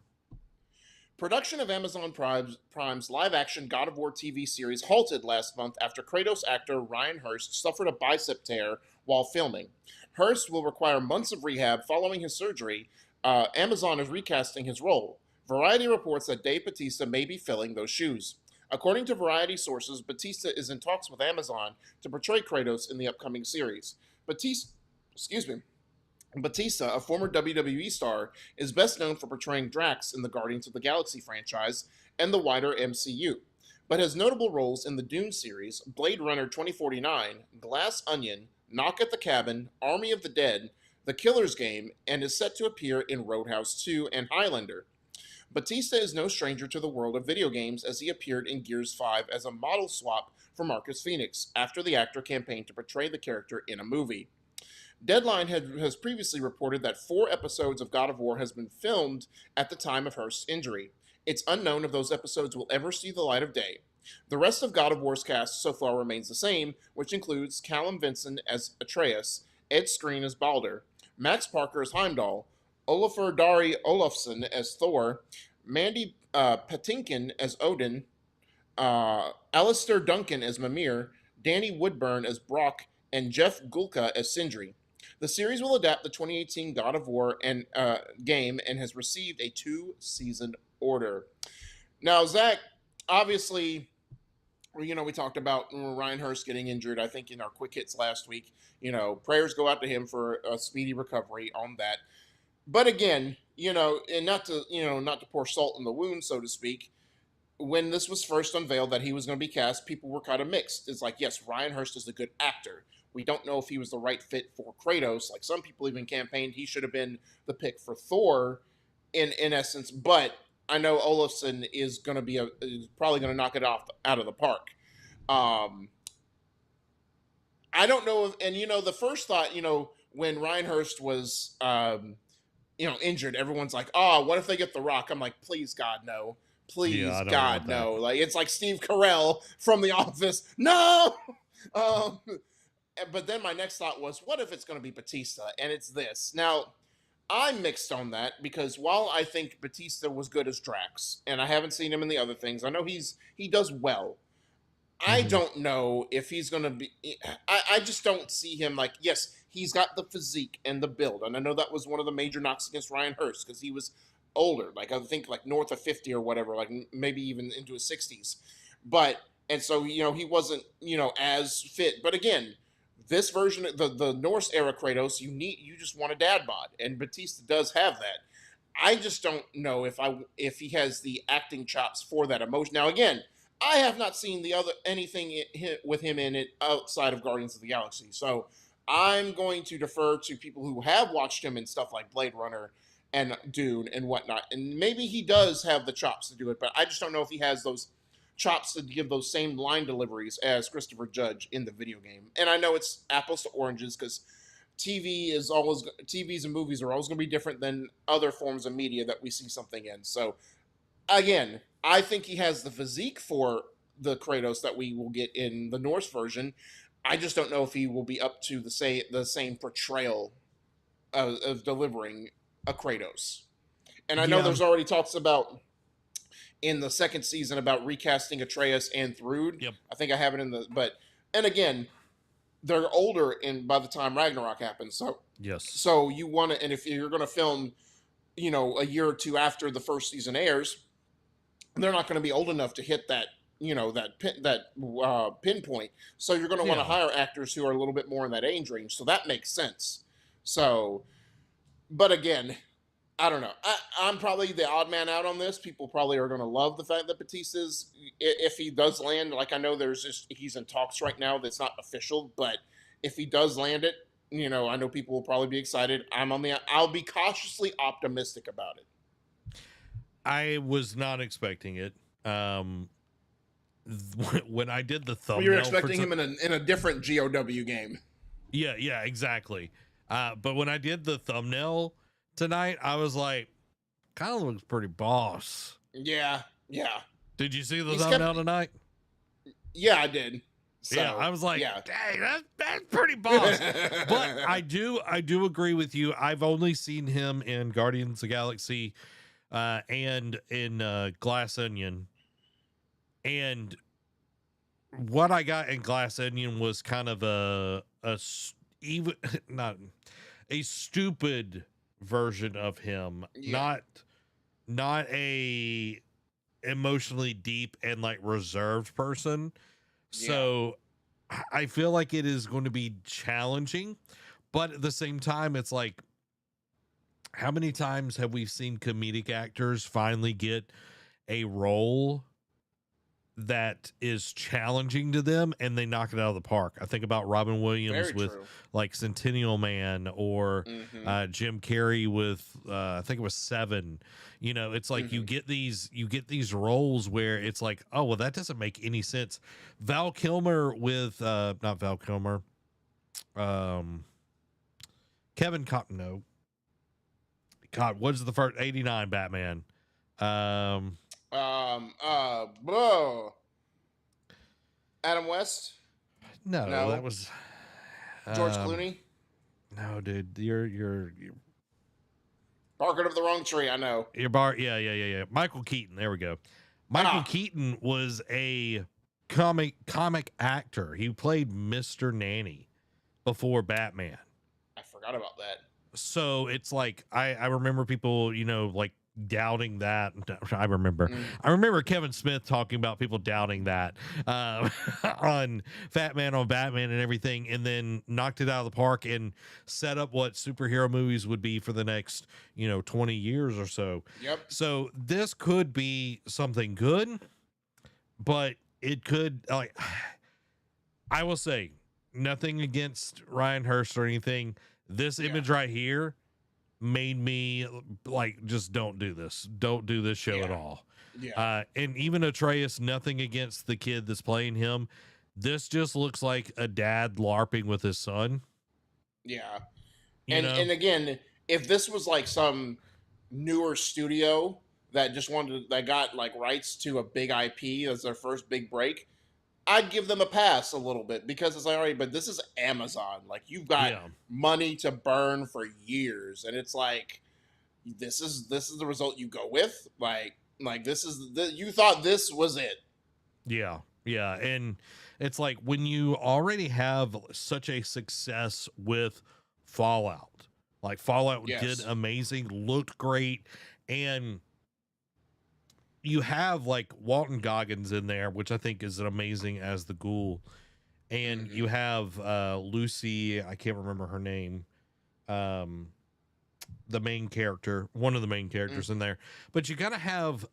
Production of Amazon Prime's live-action God of War TV series halted last month after Kratos actor Ryan Hurst suffered a bicep tear while filming. Hurst will require months of rehab following his surgery. Amazon is recasting his role. Variety reports that Dave Bautista may be filling those shoes. According to Variety sources, Bautista is in talks with Amazon to portray Kratos in the upcoming series. Bautista, a former WWE star, is best known for portraying Drax in the Guardians of the Galaxy franchise and the wider MCU, but has notable roles in the Dune series, Blade Runner 2049, Glass Onion, Knock at the Cabin, Army of the Dead, The Killer's Game, and is set to appear in Roadhouse 2 and Highlander. Bautista is no stranger to the world of video games, as he appeared in Gears 5 as a model swap for Marcus Phoenix after the actor campaigned to portray the character in a movie. Deadline has previously reported that 4 episodes of God of War has been filmed at the time of Hurst's injury. It's unknown if those episodes will ever see the light of day. The rest of God of War's cast so far remains the same, which includes Callum Vinson as Atreus, Ed Skrein as Balder, Max Parker as Heimdall, Olafur Dari Olafsson as Thor, Mandy Patinkin as Odin, Alistair Duncan as Mimir, Danny Woodburn as Brock, and Jeff Gulka as Sindri. The series will adapt the 2018 God of War game and has received a 2-season order. Now, Zach, obviously, we talked about Ryan Hurst getting injured, I think, in our quick hits last week. Prayers go out to him for a speedy recovery on that. But again, and not to pour salt in the wound, so to speak, when this was first unveiled that he was going to be cast, people were kind of mixed. It's like, yes, Ryan Hurst is a good actor. We don't know if he was the right fit for Kratos. Like, some people even campaigned he should have been the pick for Thor in essence. But I know Olafsson is going to is probably going to knock it out of the park. I don't know if, the first thought, when Ryan Hurst was, injured, everyone's like, oh, what if they get The Rock? I'm like, please, God, no. Please, Yeah, God, no. Like, it's like Steve Carell from The Office. No! But then my next thought was, what if it's going to be Bautista? And it's this. Now, I'm mixed on that because while I think Bautista was good as Drax, and I haven't seen him in the other things, I know he does well. I don't know if he's going to be... I just don't see him like... Yes, he's got the physique and the build. And I know that was one of the major knocks against Ryan Hurst because he was older. Like, I think like north of 50 or whatever. Like, maybe even into his 60s. And so, he wasn't, as fit. But again, this version, the Norse era Kratos, you just want a dad bod. And Bautista does have that. I just don't know if he has the acting chops for that emotion. Now, again... I have not seen anything with him in it outside of Guardians of the Galaxy. So I'm going to defer to people who have watched him in stuff like Blade Runner and Dune and whatnot. And maybe he does have the chops to do it, but I just don't know if he has those chops to give those same line deliveries as Christopher Judge in the video game. And I know it's apples to oranges because TVs and movies are always going to be different than other forms of media that we see something in. So again, I think he has the physique for the Kratos that we will get in the Norse version. I just don't know if he will be up to the same portrayal of delivering a Kratos. And I know there's already talks about in the second season about recasting Atreus and Thrud. Yep. I think I have it and again, they're older by the time Ragnarok happens. So yes. So you want to, and if you're going to film, a year or two after the first season airs, they're not going to be old enough to hit that, pinpoint. So you're going to want to hire actors who are a little bit more in that age range. So that makes sense. So, but again, I don't know. I'm probably the odd man out on this. People probably are going to love the fact that Bautista's, if he does land, like I know he's in talks right now that's not official, but if he does land it, I know people will probably be excited. I'll be cautiously optimistic about it. I was not expecting it. when I did the Well, you're thumbnail expecting him in a different GOW game. yeah, exactly. But when I did the thumbnail tonight, I was like, kind of looks pretty boss. Yeah, yeah. Did you see the He's thumbnail kept. tonight? Yeah, I did. Yeah, So I was like, yeah. dang, that's pretty boss. But I do agree with you. I've only seen him in Guardians of the Galaxy and in Glass Onion. And what I got in Glass Onion was kind of even not a stupid version of him, Yeah. not a emotionally deep and like reserved person. So I feel like it is going to be challenging, but at the same time, it's like, how many times have we seen comedic actors finally get a role that is challenging to them and they knock it out of the park? I think about Robin Williams Very with true. like Centennial Man, or Mm-hmm. Jim Carrey with I think it was Seven. You know, it's like you Mhm. get these roles where it's like, oh well, that doesn't make any sense. Val Kilmer with not Val Kilmer, Kevin Cotton. No, God, what is the first 89 Batman? Um, Whoa. Adam West? no, that No. was George um, Clooney? no, dude, Barking up the wrong tree, I know. your bar, yeah. Michael Keaton. There we go. Michael Ah, Keaton was a comic actor. He played Mr. Nanny before Batman. I forgot about that. So it's like I remember people, you know, like doubting that. I Mm. remember Kevin Smith talking about people doubting that on Fat Man on Batman and everything, and then knocked it out of the park and set up what superhero movies would be for the next, 20 years or so. Yep. So this could be something good, but it could, like, I will say nothing against Ryan Hurst or anything. This image right here made me like, just don't do this. Don't do this show at all. Yeah. And even Atreus, nothing against the kid that's playing him. This just looks like a dad LARPing with his son. Yeah. You And know? and again, if this was like some newer studio that that got like rights to a big IP as their first big break, I'd give them a pass a little bit because it's like, all right, but this is Amazon. Like you've got Yeah. money to burn for years, and it's like this is the result you go with. Like this is you thought this was it. Yeah. Yeah. And it's like when you already have such a success with Fallout, like Fallout did Yes. amazing, looked great, and you have like Walton Goggins in there, which I think is amazing as the ghoul. And Mm-hmm. you have Lucy, I can't remember her name, um, the main character, one of the main characters in there. But you gotta have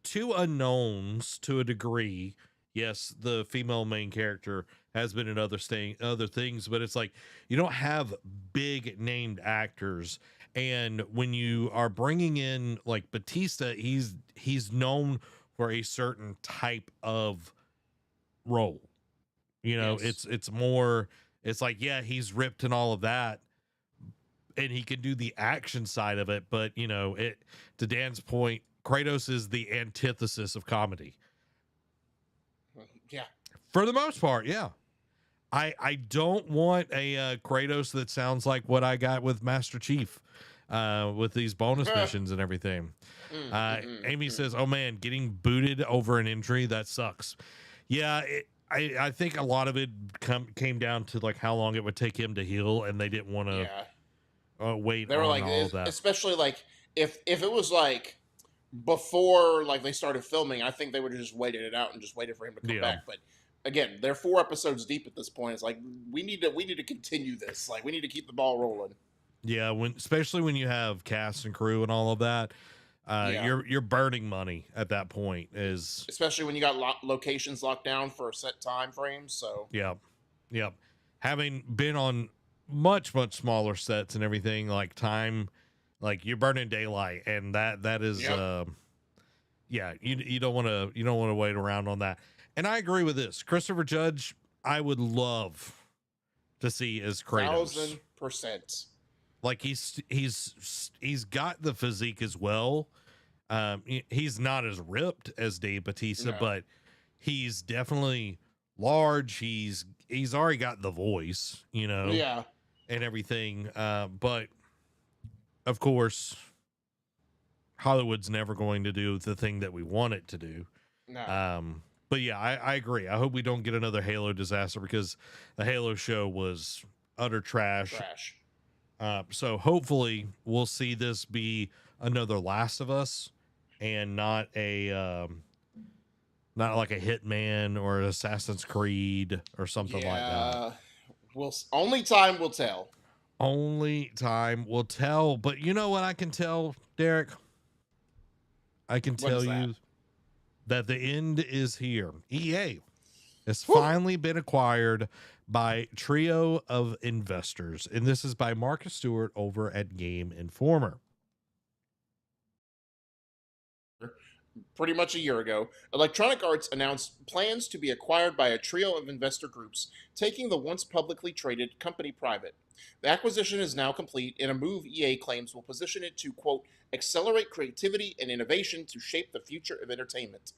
two unknowns to a degree. Yes, the female main character has been in other things, but it's like you don't have big named actors. And when you are bringing in like Bautista, he's known for a certain type of role. Yes. It's more, it's like, yeah, he's ripped and all of that, and he can do the action side of it, but it, to Dan's point, Kratos is the antithesis of comedy Yeah. for the most part. Yeah. I don't want a Kratos that sounds like what I got with Master Chief with these bonus missions and everything. Amy says, oh man, getting booted over an injury, that sucks. Yeah, I think a lot of it came down to like how long it would take him to heal, and they didn't want to wait They were on like, all of that. especially like if it was like before like they started filming, I think they would have just waited it out and just waited for him to come back. But again, they're 4 episodes deep at this point. It's like we need to continue this. Like we need to keep the ball rolling. Yeah, especially when you have cast and crew and all of that, you're burning money at that point. Is especially when you got locations locked down for set time frames. So yep. Having been on much smaller sets and everything, like time, like you're burning daylight, and that is yeah, you don't want to wait around on that. And I agree with this. Christopher Judge, I would love to see as Kratos. 1,000%. Like he's got the physique as well. He's not as ripped as Dave Bautista, No. but he's definitely large. He's already got the voice, Yeah. and everything. But of course, Hollywood's never going to do the thing that we want it to do. No. But yeah, I agree. I hope we don't get another Halo disaster because the Halo show was utter trash. So hopefully we'll see this be another Last of Us and not like a Hitman or Assassin's Creed or something like that. Only time will tell. Only time will tell. But you know what I can tell, Derek? I can tell you that the end is here. EA has finally been acquired by Trio of Investors, and this is by Marcus Stewart over at Game Informer. Pretty much a year ago, Electronic Arts announced plans to be acquired by a trio of investor groups, taking the once publicly traded company private. The acquisition is now complete in a move EA claims will position it to, quote, accelerate creativity and innovation to shape the future of entertainment.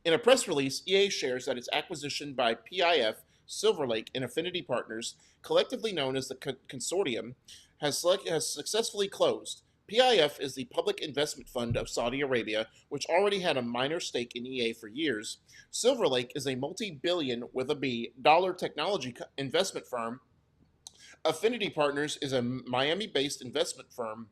In a press release, EA shares that its acquisition by PIF, Silver Lake, and Affinity Partners, collectively known as the Consortium, has successfully closed. PIF is the public investment fund of Saudi Arabia, which already had a minor stake in EA for years. Silver Lake is a multi-billion, with a B, dollar technology investment firm. Affinity Partners is a Miami-based investment firm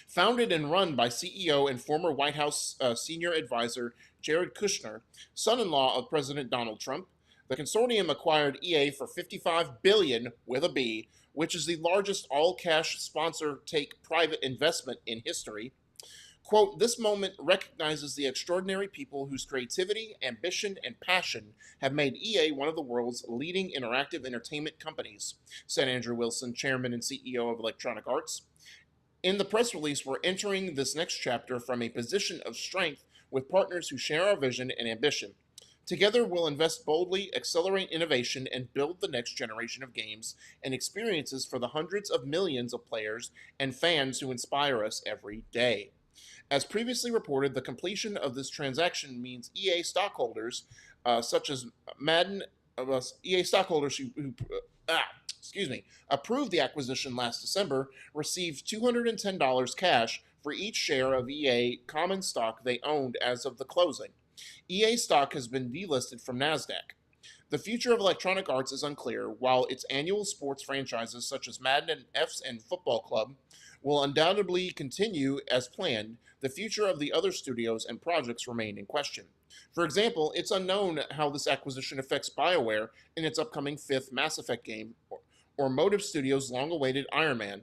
founded and run by CEO and former White House senior advisor Jared Kushner, son-in-law of President Donald Trump. The consortium acquired EA for $55 billion, with a B, which is the largest all-cash sponsor-take private investment in history. Quote, this moment recognizes the extraordinary people whose creativity, ambition, and passion have made EA one of the world's leading interactive entertainment companies, said Andrew Wilson, chairman and CEO of Electronic Arts. In the press release, we're entering this next chapter from a position of strength with partners who share our vision and ambition. Together, we'll invest boldly, accelerate innovation, and build the next generation of games and experiences for the hundreds of millions of players and fans who inspire us every day. As previously reported, the completion of this transaction means EA stockholders, such as Madden, EA stockholders who approved the acquisition last December, received $210 cash for each share of EA common stock they owned as of the closing. EA stock has been delisted from NASDAQ. The future of Electronic Arts is unclear. While its annual sports franchises such as Madden and Football Club will undoubtedly continue as planned, the future of the other studios and projects remain in question. For example, it's unknown how this acquisition affects BioWare in its upcoming fifth Mass Effect game, or Motive Studios' long-awaited Iron Man.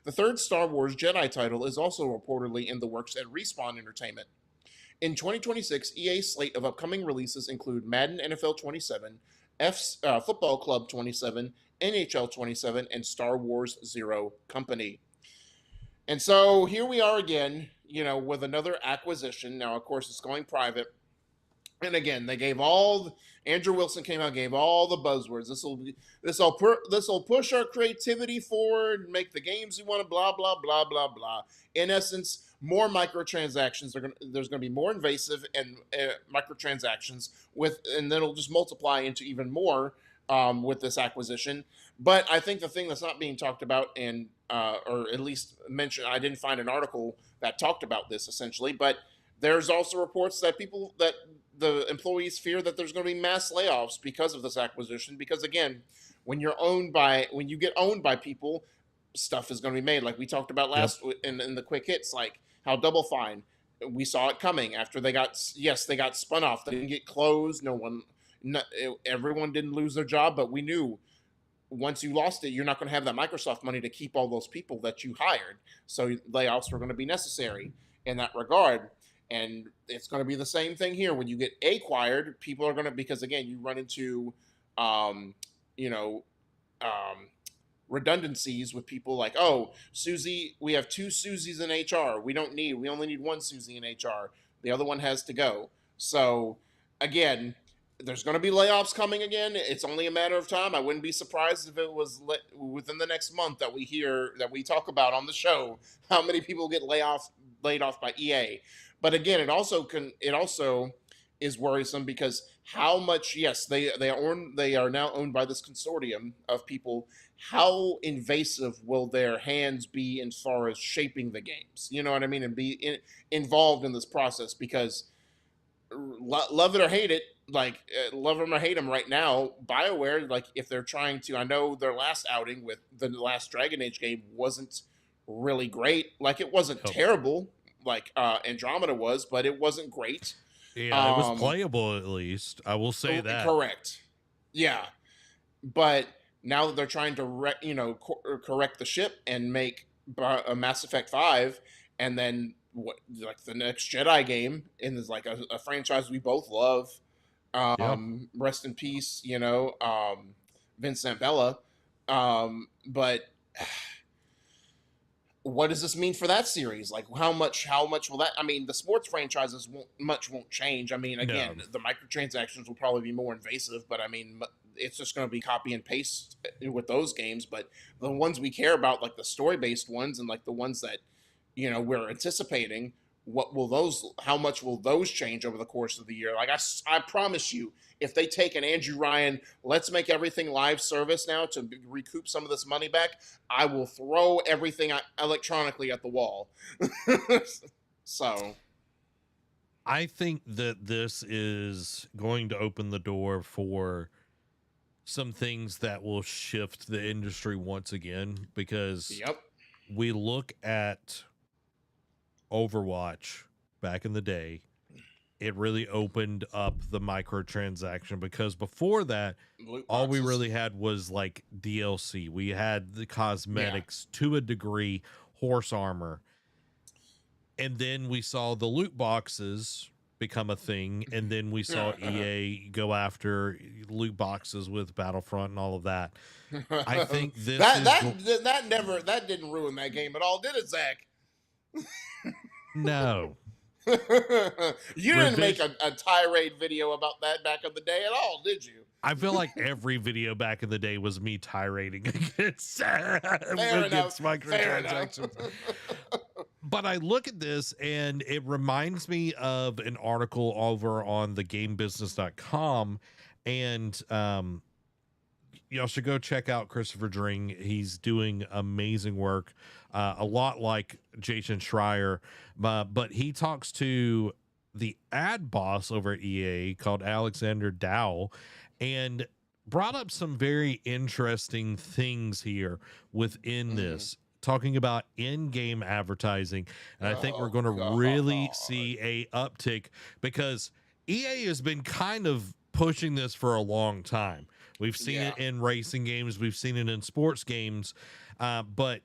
The third Star Wars Jedi title is also reportedly in the works at Respawn Entertainment. In 2026, EA's slate of upcoming releases include Madden NFL 27, Football Club 27, NHL 27, and Star Wars Zero Company. And so here we are again, with another acquisition. Now, of course, it's going private. And again, they gave Andrew Wilson came out, gave all the buzzwords. This will push our creativity forward, make the games we want to, blah blah blah blah blah. In essence, more microtransactions. There's going to be more invasive and microtransactions and then it'll just multiply into even more with this acquisition. But I think the thing that's not being talked about, and or at least mentioned, I didn't find an article that talked about this essentially, but there's also reports that the employees fear that there's going to be mass layoffs because of this acquisition. Because again, when you get owned by people, stuff is going to be made. Like we talked about in the quick hits, like how Double Fine, we saw it coming after they got spun off. They didn't get closed. Everyone didn't lose their job, but we knew once you lost it, you're not going to have that Microsoft money to keep all those people that you hired. So layoffs were going to be necessary in that regard. And it's going to be the same thing here. When you get acquired, people are going to, because again, you run into, redundancies with people like, oh, Susie, we have two Susies in HR. We only need one Susie in HR. The other one has to go. So again, there's going to be layoffs coming again. It's only a matter of time. I wouldn't be surprised if it was within the next month that we talk about on the show how many people get laid off by EA. But again, it also is worrisome because how much, yes, they are now owned by this consortium of people. How invasive will their hands be as far as shaping the games? You know what I mean, and involved in this process because love it or hate it, like love them or hate them right now, BioWare, like if they're trying to, I know their last outing with the last Dragon Age game wasn't really great. Like it wasn't terrible, like Andromeda was, but it wasn't great. Yeah, it was playable at least. I will say that. Correct. Yeah, but now that they're trying to correct the ship and make a Mass Effect 5, and then what, like the next Jedi game, and is like a franchise we both love. Rest in peace, Vincent Bella. But what does this mean for that series? Like how much will that, I mean, the sports franchises won't change. I mean, again, the microtransactions will probably be more invasive, but I mean, it's just going to be copy and paste with those games. But the ones we care about, like the story-based ones and like the ones that, we're anticipating, how much will those change over the course of the year? Like I promise you, if they take an Andrew Ryan, let's make everything live service now to recoup some of this money back, I will throw everything electronically at the wall. So I think that this is going to open the door for some things that will shift the industry once again, because we look at Overwatch back in the day, it really opened up the microtransaction, because before that, all we really had was like DLC. We had the cosmetics to a degree, horse armor. And then we saw the loot boxes become a thing. And then we saw EA go after loot boxes with Battlefront and all of that. I think this that didn't ruin that game at all, did it, Zach? No. You didn't make a tirade video about that back in the day at all, did you? I feel like every video back in the day was me tirading against microtransactions. But I look at this and it reminds me of an article over on thegamebusiness.com, and y'all should go check out Christopher Dring. He's doing amazing work, a lot like Jason Schreier, but he talks to the ad boss over at EA called Alexander Dow, and brought up some very interesting things here within this, talking about in-game advertising. And I think we're going to really see a uptick, because EA has been kind of pushing this for a long time. We've seen it in racing games. We've seen it in sports games. But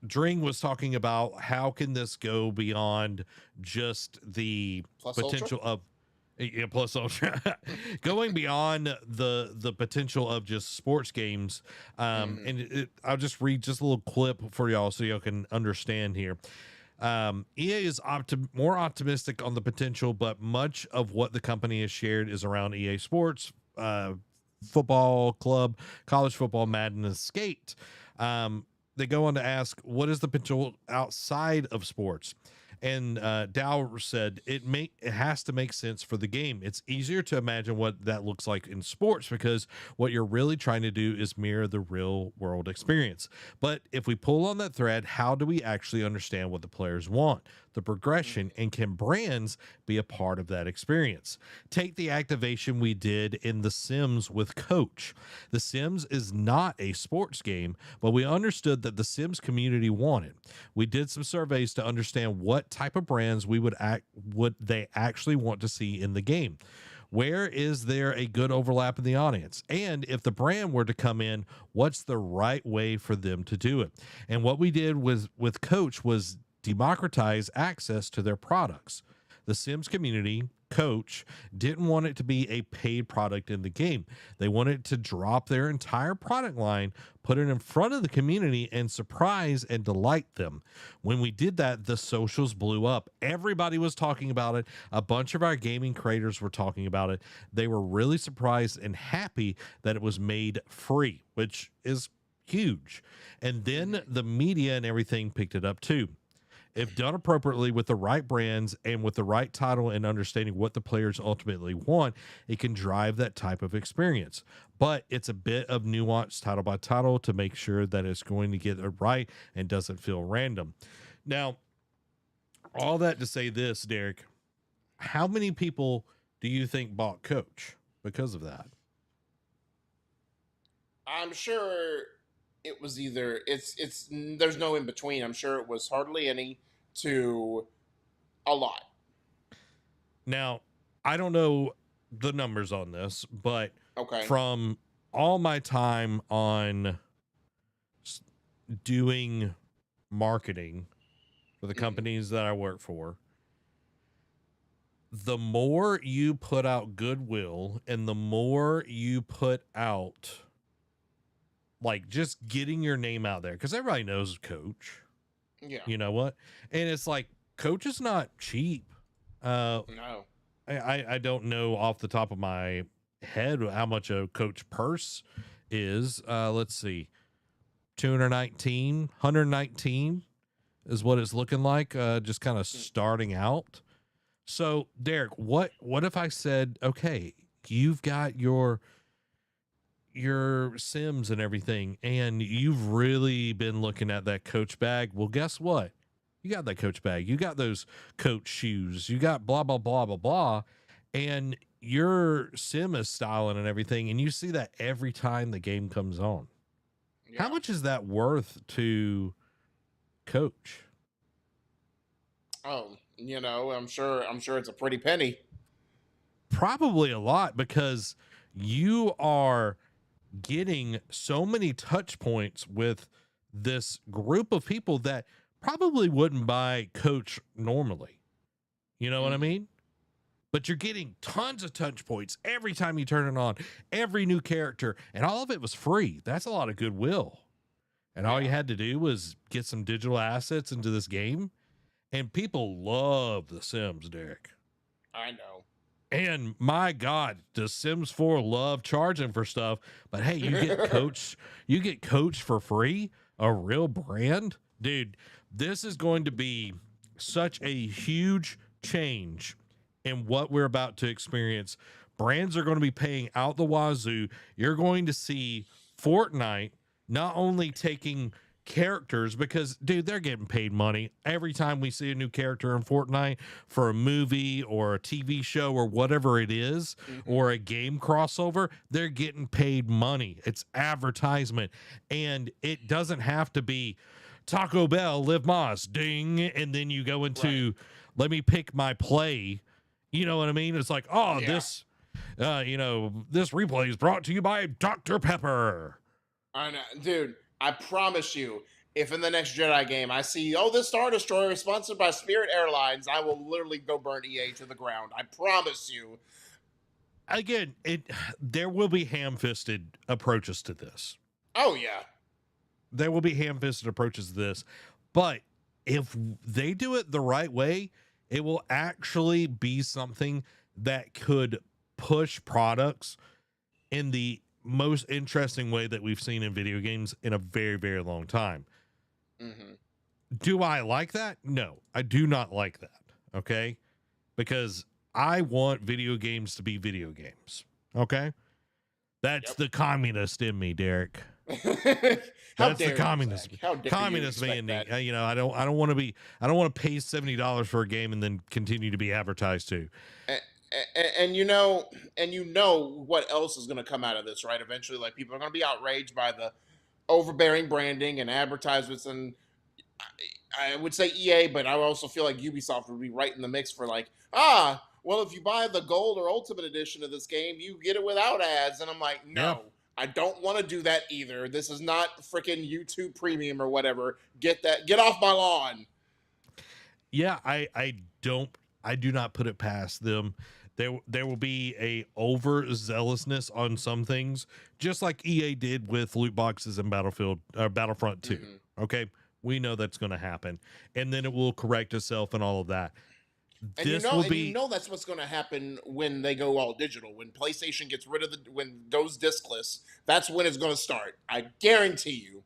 Dring was talking about how can this go beyond just the plus potential Ultra? Plus Ultra, going beyond the potential of just sports games. And I'll just read just a little clip for y'all so y'all can understand here. EA is more optimistic on the potential, but much of what the company has shared is around EA Sports, Football Club, College Football, Madden, and Skate. They go on to ask, what is the potential outside of sports? And Dow said it has to make sense for the game. It's easier to imagine what that looks like in sports, because what you're really trying to do is mirror the real world experience. But if we pull on that thread, how do we actually understand what the players want, the progression, and can brands be a part of that experience? Take the activation we did in The Sims with Coach. The Sims is not a sports game, but we understood that the Sims community wanted. We did some surveys to understand what type of brands would they actually want to see in the game. Where is there a good overlap in the audience? And if the brand were to come in, what's the right way for them to do it? And what we did with Coach was democratize access to their products. The Sims community Coach didn't want it to be a paid product in the game. They wanted to drop their entire product line, put it in front of the community, and surprise and delight them. When we did that, the socials blew up. Everybody was talking about it. A bunch of our gaming creators were talking about it. They were really surprised and happy that it was made free, which is huge. And then the media and everything picked it up too. If done appropriately with the right brands and with the right title and understanding what the players ultimately want, it can drive that type of experience. But it's a bit of nuance title by title to make sure that it's going to get it right and doesn't feel random. Now, all that to say this, Derek, how many people do you think bought Coach because of that? I'm sure it was either it's there's no in between. I'm sure it was hardly any to a lot. Now, I don't know the numbers on this, but Okay. from all my time on doing marketing for the companies that I work for, the more you put out goodwill and the more you put out, like, just getting your name out there, because everybody knows Coach. Yeah. You know what? And it's like, Coach is not cheap. No. I don't know off the top of my head how much a Coach purse is. Let's see. 119 is what it's looking like, just kind of starting out. So, Derek, what if I said, okay, you've got your Sims and everything, and you've really been looking at that Coach bag? Well, guess what? You got that Coach bag. You got those Coach shoes. You got blah, blah, blah, blah, blah. And your Sim is styling and everything. And you see that every time the game comes on. Yeah. How much is that worth to Coach? Oh, I'm sure it's a pretty penny. Probably a lot, because you are getting so many touch points with this group of people that probably wouldn't buy Coach normally. You know what I mean? But you're getting tons of touch points every time you turn it on, every new character, and all of it was free. That's a lot of goodwill. And all you had to do was get some digital assets into this game, and people love The Sims, Derek. I know. And my God, does Sims 4 love charging for stuff? But hey, you get Coach for free, a real brand. Dude, this is going to be such a huge change in what we're about to experience. Brands are going to be paying out the wazoo. You're going to see Fortnite not only taking characters, because, dude, they're getting paid money every time we see a new character in Fortnite for a movie or a TV show or whatever it is, or a game crossover. They're getting paid money. It's advertisement, and it doesn't have to be Taco Bell, Live Moss, ding, and then you go into let me pick my play. You know what I mean? It's like, this replay is brought to you by Dr. Pepper. I know, dude. I promise you, if in the next Jedi game I see, this Star Destroyer is sponsored by Spirit Airlines, I will literally go burn EA to the ground. I promise you. Again, there will be ham-fisted approaches to this. Oh, yeah. There will be ham-fisted approaches to this. But if they do it the right way, it will actually be something that could push products in the most interesting way that we've seen in video games in a very, very long time. Do I like that? No, I do not like that. Okay. Because I want video games to be video games. Okay. That's the communist in me, Derek. That's the communist. Communist me in me. I don't want to pay $70 for a game and then continue to be advertised to. And what else is going to come out of this, right? Eventually, like, people are going to be outraged by the overbearing branding and advertisements, and I would say EA, but I also feel like Ubisoft would be right in the mix for, like, well, if you buy the gold or ultimate edition of this game, you get it without ads. And I'm like, no, I don't want to do that either. This is not freaking YouTube Premium or whatever. Get off my lawn. Yeah, I do not put it past them. There will be a overzealousness on some things, just like EA did with loot boxes in Battlefront 2. Okay, we know that's going to happen, and then it will correct itself and all of that. And you know that's what's going to happen when they go all digital. When PlayStation gets rid of when goes discless, that's when it's going to start. I guarantee you.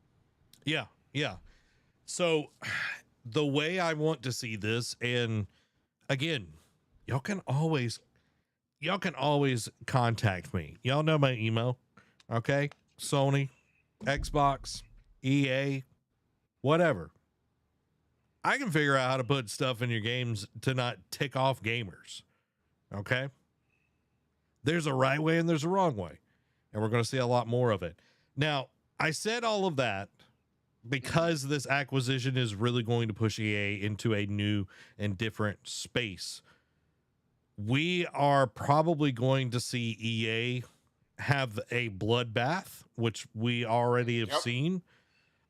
Yeah, yeah. So the way I want to see this, and again, y'all can always contact me. Y'all know my email. Okay? Sony, Xbox, EA, whatever. I can figure out how to put stuff in your games to not tick off gamers. Okay? There's a right way and there's a wrong way. And we're going to see a lot more of it. Now, I said all of that because this acquisition is really going to push EA into a new and different space. We are probably going to see EA have a bloodbath, which we already have seen.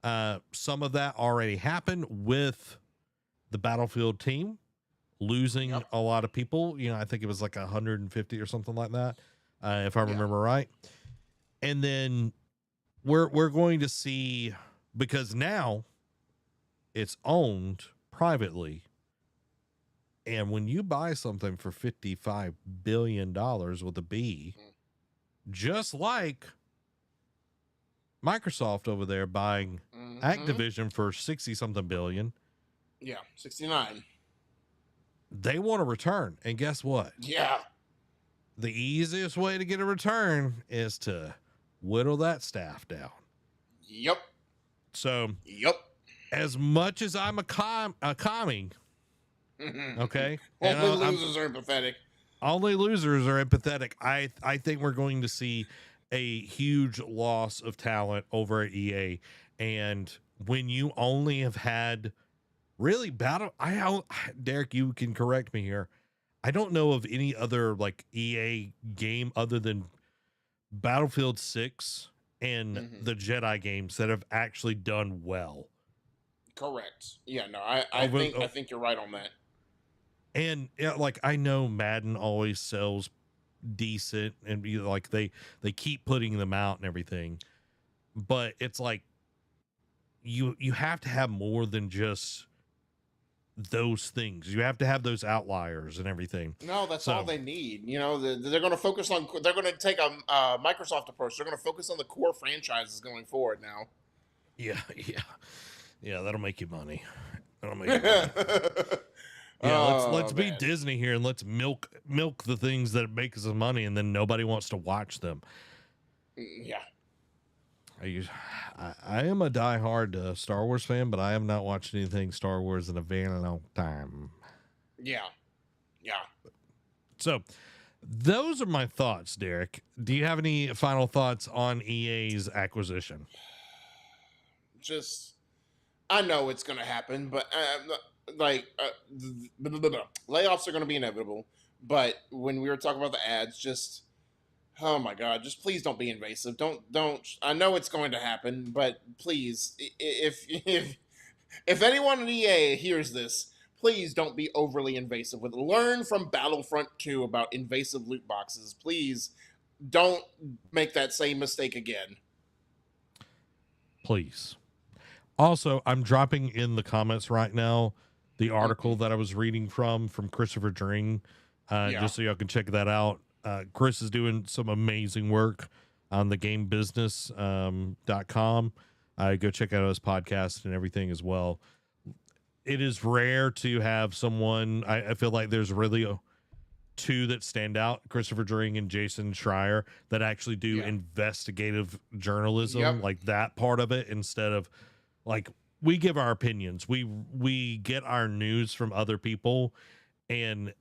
Some of that already happened with the Battlefield team losing a lot of people. You know, I think it was like 150 or something like that, if I remember right. And then we're going to see, because now it's owned privately. And when you buy something for $55 billion with a B, just like Microsoft over there buying Activision for 60 something billion. Yeah, 69. They want a return. And guess what? Yeah. The easiest way to get a return is to whittle that staff down. Yep. So, as much as I'm a commie, okay? Only losers are empathetic. Only losers are empathetic. I think we're going to see a huge loss of talent over at EA. And when you only have had really Derek, you can correct me here. I don't know of any other like EA game other than Battlefield 6 and the Jedi games that have actually done well. Correct. Yeah, no, I think you're right on that. And like, I know Madden always sells decent and like they keep putting them out and everything, but it's like you have to have more than just those things. You have to have those outliers and everything. No, that's all they need. You know, they're going to focus on. They're going to take a Microsoft approach. They're going to focus on the core franchises going forward now. Yeah. That'll make you money. Yeah, let's be Disney here and let's milk the things that make us money, and then nobody wants to watch them. Yeah. I am a diehard Star Wars fan, but I have not watched anything Star Wars in a very long time. Yeah. So those are my thoughts, Derek. Do you have any final thoughts on EA's acquisition? I know it's going to happen, but layoffs are going to be inevitable. But when we were talking about the ads, oh my God, just please don't be invasive. Don't. I know it's going to happen, but please, if anyone at EA hears this, please don't be overly invasive with it. Learn from Battlefront 2 about invasive loot boxes. Please don't make that same mistake again. Please. Also, I'm dropping in the comments right now the article that I was reading from Christopher Dring, just so y'all can check that out. Chris is doing some amazing work on the gamebusiness.com. Go check out his podcast and everything as well. It is rare to have someone, I feel like there's really two that stand out, Christopher Dring and Jason Schreier, that actually do investigative journalism, like that part of it, instead of like, we give our opinions. We get our news from other people, and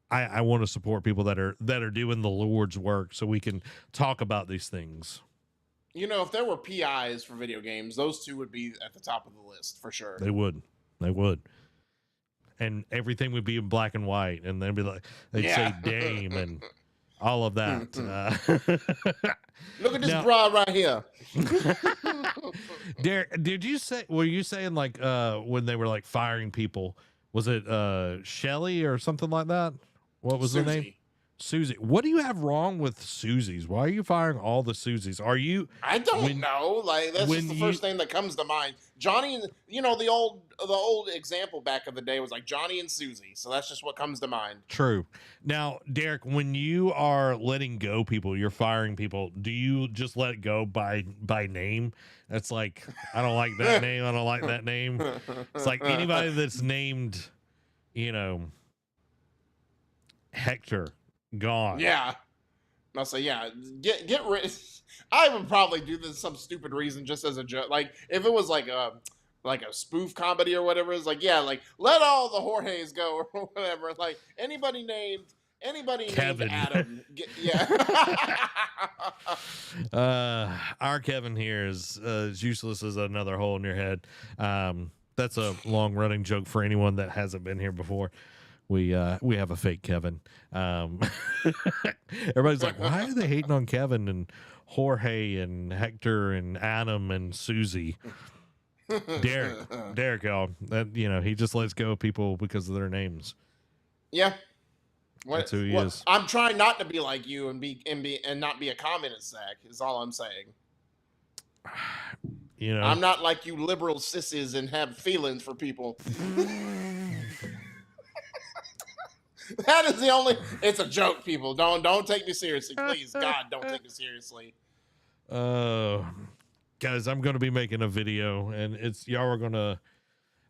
I want to support people that are doing the Lord's work so we can talk about these things. You know, if there were PIs for video games, those two would be at the top of the list for sure. They would. And everything would be in black and white, and they'd be like, they'd say Dame and all of that. Look at this bra right here. Derek, were you saying like when they were like firing people, was it Shelly or something like that? What was the name? Susie. What do you have wrong with Susie's? Why are you firing all the Susies? Are you I don't know. Like that's just the first thing that comes to mind. Johnny and the old example back of the day was like Johnny and Susie. So that's just what comes to mind. True. Now, Derek, when you are letting go people, you're firing people, do you just let it go by name? That's like, I don't like that name. I don't like that name. It's like anybody that's named, Hector, gone. Yeah. I'll say, yeah, get rid. I would probably do this some stupid reason just as a joke. Like if it was like a spoof comedy or whatever, it's like, yeah, like let all the Jorges go or whatever. Like anybody named Kevin. named Adam. Yeah. Our Kevin here is as useless as another hole in your head. That's a long running joke for anyone that hasn't been here before. We have a fake Kevin. Everybody's like, why are they hating on Kevin and Jorge and Hector and Adam and Susie? Derek, y'all. That he just lets go of people because of their names. Yeah, that's who he is. I'm trying not to be like you and not be a communist, Zach. Is all I'm saying. I'm not like you liberal sissies and have feelings for people. That is the only. It's a joke, people. Don't take me seriously, please. God, don't take me seriously. Guys, I'm going to be making a video, and y'all are going to.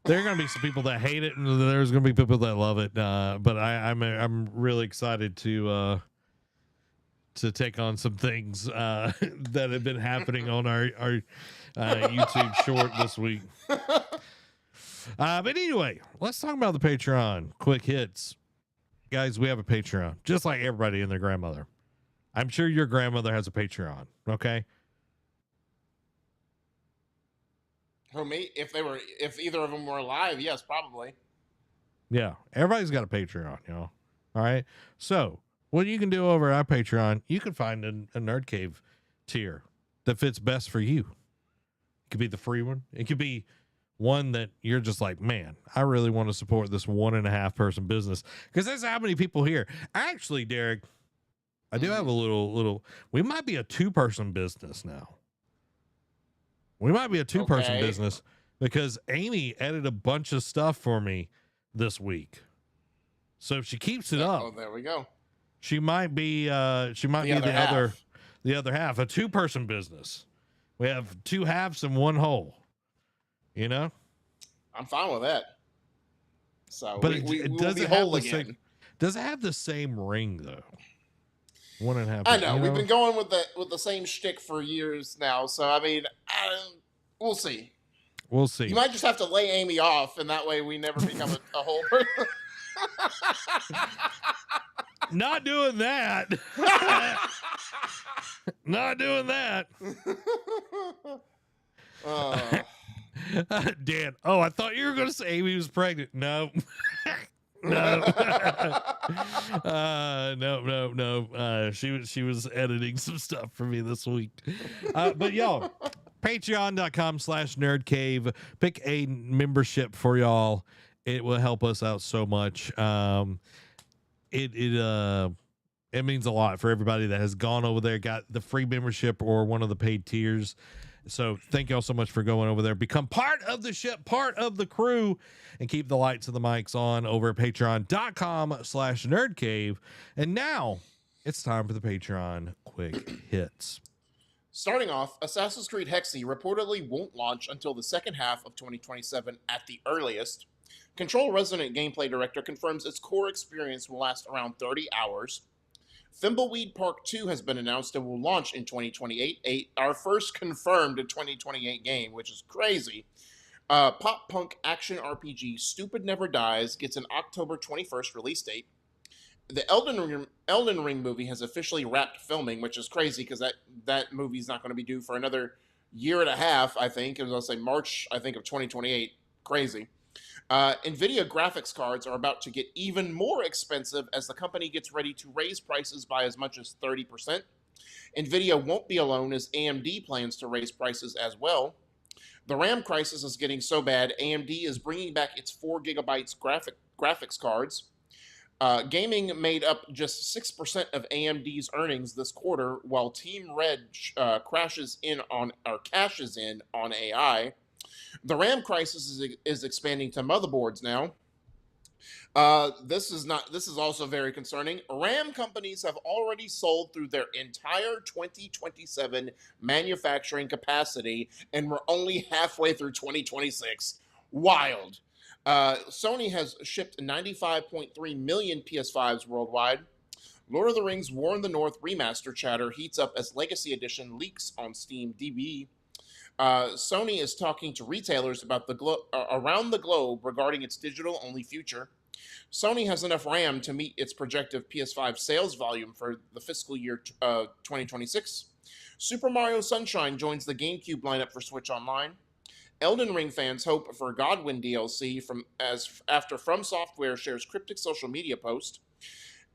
There are going to be some people that hate it, and there's going to be people that love it. But I'm really excited to take on some things that have been happening on our YouTube short this week. But anyway, let's talk about the Patreon quick hits. Guys, we have a Patreon, just like everybody and their grandmother. I'm sure your grandmother has a Patreon, okay? Who, me? If either of them were alive, yes, probably. Yeah, everybody's got a Patreon, y'all. All right? So, what you can do over at our Patreon, you can find a Nerd Cave tier that fits best for you. It could be the free one. It could be one that you're just like, man, I really want to support this 1.5 person business because that's how many people here. Actually, Derek, I do have a little. We might be a 2-person business now. We might be a 2-person business because Amy edited a bunch of stuff for me this week. So if she keeps it up, oh, there we go. She might be the other half, a 2-person business. We have 2 halves and 1 whole. I'm fine with that. So, but it doesn't have the same. Does it have the same ring though? 1.5. I know we've been going with the same shtick for years now. So I mean, we'll see. We'll see. You might just have to lay Amy off, and that way we never become a whole person. Not doing that. Not doing that. Dan, I thought you were going to say Amy was pregnant. No. No. No. She was editing some stuff for me this week. But y'all, patreon.com/nerdcave. Pick a membership for y'all. It will help us out so much. It means a lot for everybody that has gone over there, got the free membership or one of the paid tiers. So thank y'all so much for going over there. Become part of the ship, part of the crew, and keep the lights and the mics on over at patreon.com/nerdcave. And now it's time for the Patreon quick hits. Starting off, Assassin's Creed Hexe reportedly won't launch until the second half of 2027 at the earliest. Control Resonant gameplay director confirms its core experience will last around 30 hours. Thimbleweed Park 2 has been announced and will launch in 2028, our first confirmed 2028 game, which is crazy. Pop punk action RPG Stupid Never Dies gets an October 21st release date. The Elden Ring movie has officially wrapped filming, which is crazy because that movie's not going to be due for another 1.5 years, I think. I'll say March, I think, of 2028. Crazy. NVIDIA graphics cards are about to get even more expensive as the company gets ready to raise prices by as much as 30%. NVIDIA won't be alone as AMD plans to raise prices as well. The RAM crisis is getting so bad, AMD is bringing back its 4 gigabytes graphics cards. Gaming made up just 6% of AMD's earnings this quarter, while Team Red cashes in on AI. The RAM crisis is expanding to motherboards now. This is also very concerning. RAM companies have already sold through their entire 2027 manufacturing capacity, and we're only halfway through 2026. Wild. Sony has shipped 95.3 million PS5s worldwide. Lord of the Rings War in the North remaster chatter heats up as Legacy Edition leaks on Steam DB. Sony is talking to retailers about around the globe regarding its digital-only future. Sony has enough RAM to meet its projected PS5 sales volume for the fiscal year 2026. Super Mario Sunshine joins the GameCube lineup for Switch Online. Elden Ring fans hope for Godwin DLC after From Software shares cryptic social media post.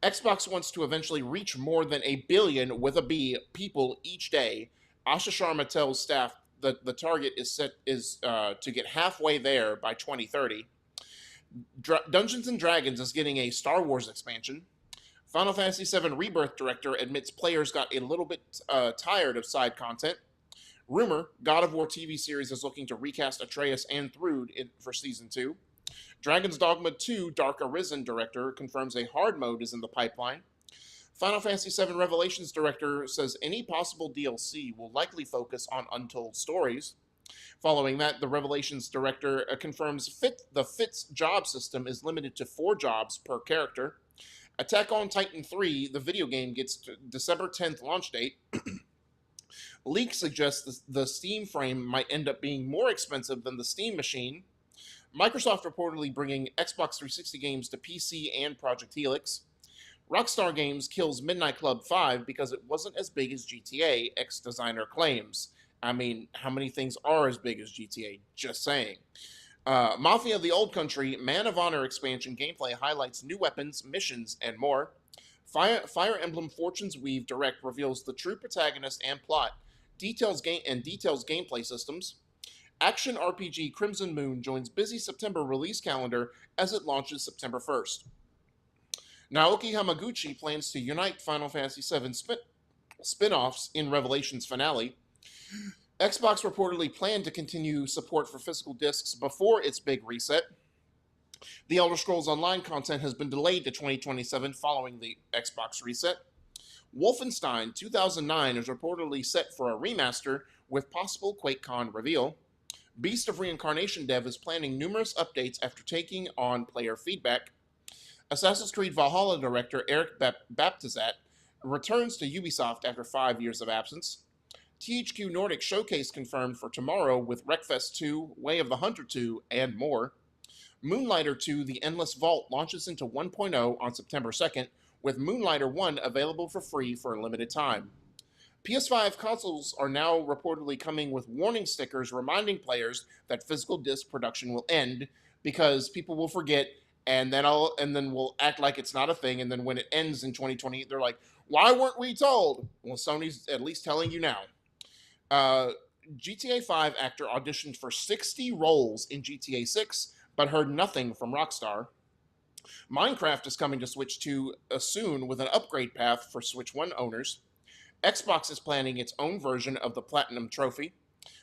Xbox wants to eventually reach more than 1 billion with a B people each day. Asha Sharma tells staff that the target is to get halfway there by 2030. Dungeons and Dragons is getting a Star Wars expansion. Final Fantasy VII Rebirth director admits players got a little bit tired of side content. Rumor, God of War TV series is looking to recast Atreus and Thrud for Season 2. Dragon's Dogma 2 Dark Arisen director confirms a hard mode is in the pipeline. Final Fantasy VII Revelations director says any possible DLC will likely focus on untold stories. Following that, the Revelations director confirms the Fitz job system is limited to 4 jobs per character. Attack on Titan 3, the video game, gets December 10th launch date. Leak suggests the Steam frame might end up being more expensive than the Steam machine. Microsoft reportedly bringing Xbox 360 games to PC and Project Helix. Rockstar Games kills Midnight Club 5 because it wasn't as big as GTA, ex-designer claims. I mean, how many things are as big as GTA? Just saying. Mafia of the Old Country, Man of Honor expansion gameplay highlights new weapons, missions, and more. Fire Emblem Fortune's Weave Direct reveals the true protagonist and plot, details gameplay systems. Action RPG Crimson Moon joins busy September release calendar as it launches September 1st. Naoki Hamaguchi plans to unite Final Fantasy VII spin-offs in Revelations finale. Xbox reportedly planned to continue support for physical discs before its big reset. The Elder Scrolls Online content has been delayed to 2027 following the Xbox reset. Wolfenstein 2009 is reportedly set for a remaster with possible QuakeCon reveal. Beast of Reincarnation dev is planning numerous updates after taking on player feedback. Assassin's Creed Valhalla director Eric Baptizat returns to Ubisoft after 5 years of absence. THQ Nordic Showcase confirmed for tomorrow with Wreckfest 2, Way of the Hunter 2, and more. Moonlighter 2 The Endless Vault launches into 1.0 on September 2nd, with Moonlighter 1 available for free for a limited time. PS5 consoles are now reportedly coming with warning stickers reminding players that physical disc production will end because people will forget and then we'll act like it's not a thing, and then when it ends in 2020, they're like, "Why weren't we told?" Well, Sony's at least telling you now. GTA 5 actor auditioned for 60 roles in GTA 6, but heard nothing from Rockstar. Minecraft is coming to Switch 2 soon with an upgrade path for Switch 1 owners. Xbox is planning its own version of the Platinum Trophy.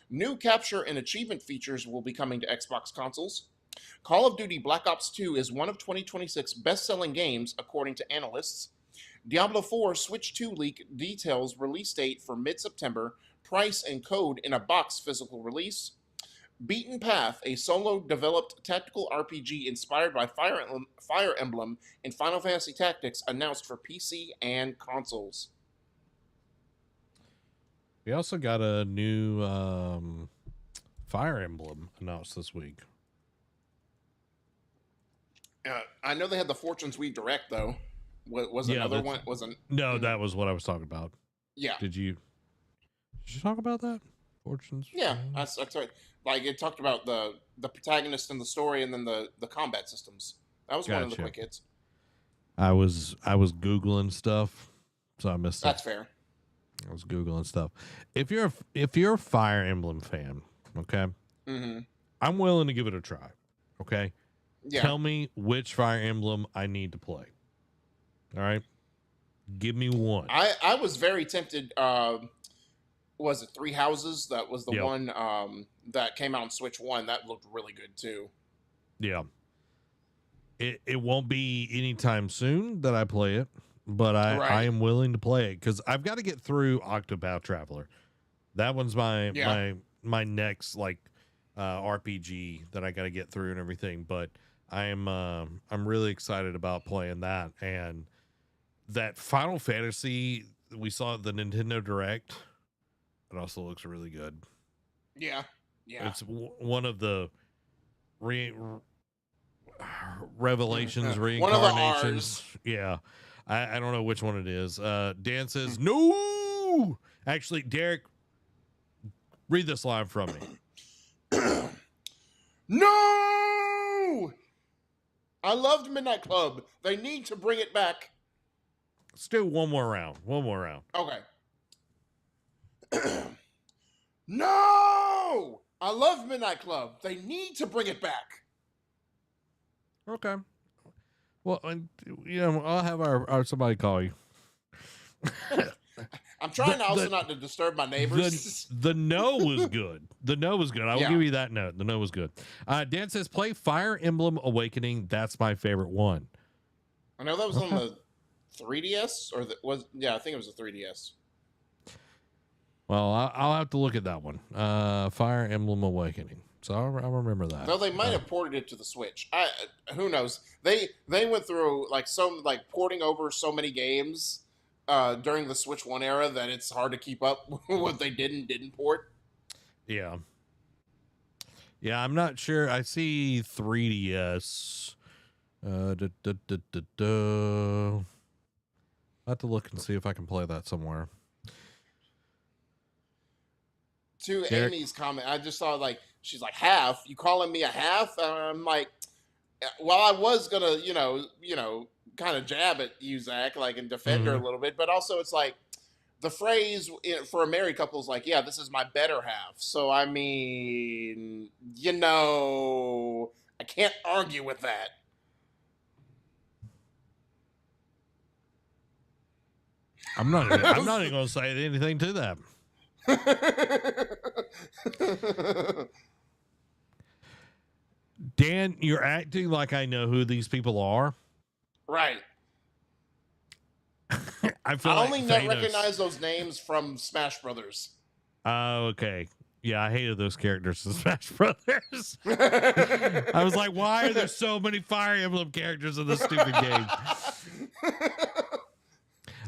New capture and achievement features will be coming to Xbox consoles. Call of Duty Black Ops 2 is one of 2026 best-selling games, according to analysts. Diablo 4 Switch 2 leak details release date for mid-September, price and code in a box physical release. Beaten Path, a solo-developed tactical RPG inspired by Fire Emblem and Final Fantasy Tactics, announced for PC and consoles. We also got a new Fire Emblem announced this week. I know they had the Fortune's Weave Direct, though. Was another one? No, that was what I was talking about. Yeah. Did you talk about that? Fortune's? Yeah, I sorry. Like, it talked about the protagonist and the story, and then the combat systems. That was one of the quick hits. I was Googling stuff, so I missed it. That's fair. I was Googling stuff. If you're a Fire Emblem fan, okay, I'm willing to give it a try. Okay, yeah. Tell me which Fire Emblem I need to play. All right, give me one. I was very tempted. Was it Three Houses? That was the Yep. one that came out on Switch 1. That looked really good too. Yeah. It won't be anytime soon that I play it, but I Right. am willing to play it because I've got to get through Octopath Traveler. That one's my Yeah. my next like RPG that I got to get through and everything. But I'm really excited about playing that, and that Final Fantasy we saw at the Nintendo Direct. It also looks really good. Yeah. Yeah. It's one of the revelations, One of the reincarnations. R's. Yeah. I don't know which one it is. Dan says, no. Actually, Derek, read this line from me. No! I loved Midnight Club. They need to bring it back. Let's do one more round. One more round. Okay. No! I love Midnight Club. They need to bring it back. Okay. Well, you know, I'll have our somebody call you. I'm trying also not to disturb my neighbors. The no was good. The no was good. I will Yeah. give you that note. The no was good. Dan says, play Fire Emblem Awakening. That's my favorite one. I know that was on the 3DS, or I think it was a 3DS. Well, I'll have to look at that one. Fire Emblem Awakening. So I'll remember that. No, they might have ported it to the Switch. Who knows? They went through porting over so many games during the Switch 1 era that it's hard to keep up with what they didn't port. Yeah. Yeah, I'm not sure. I see 3DS. I'll have to look and see if I can play that somewhere. To Derek? Amy's comment, I just saw she's like, half? You calling me a half? I'm like, well, I was gonna, kind of jab at you, Zach, and defend her a little bit, but also it's like the phrase for a married couple is like, yeah, this is my better half. So I mean, I can't argue with that. I'm not even going to say anything to that. Dan, you're acting like I know who these people are. Right. I only recognize those names from Smash Brothers. Oh, okay. Yeah, I hated those characters in Smash Brothers. I was like, why are there so many Fire Emblem characters in this stupid game?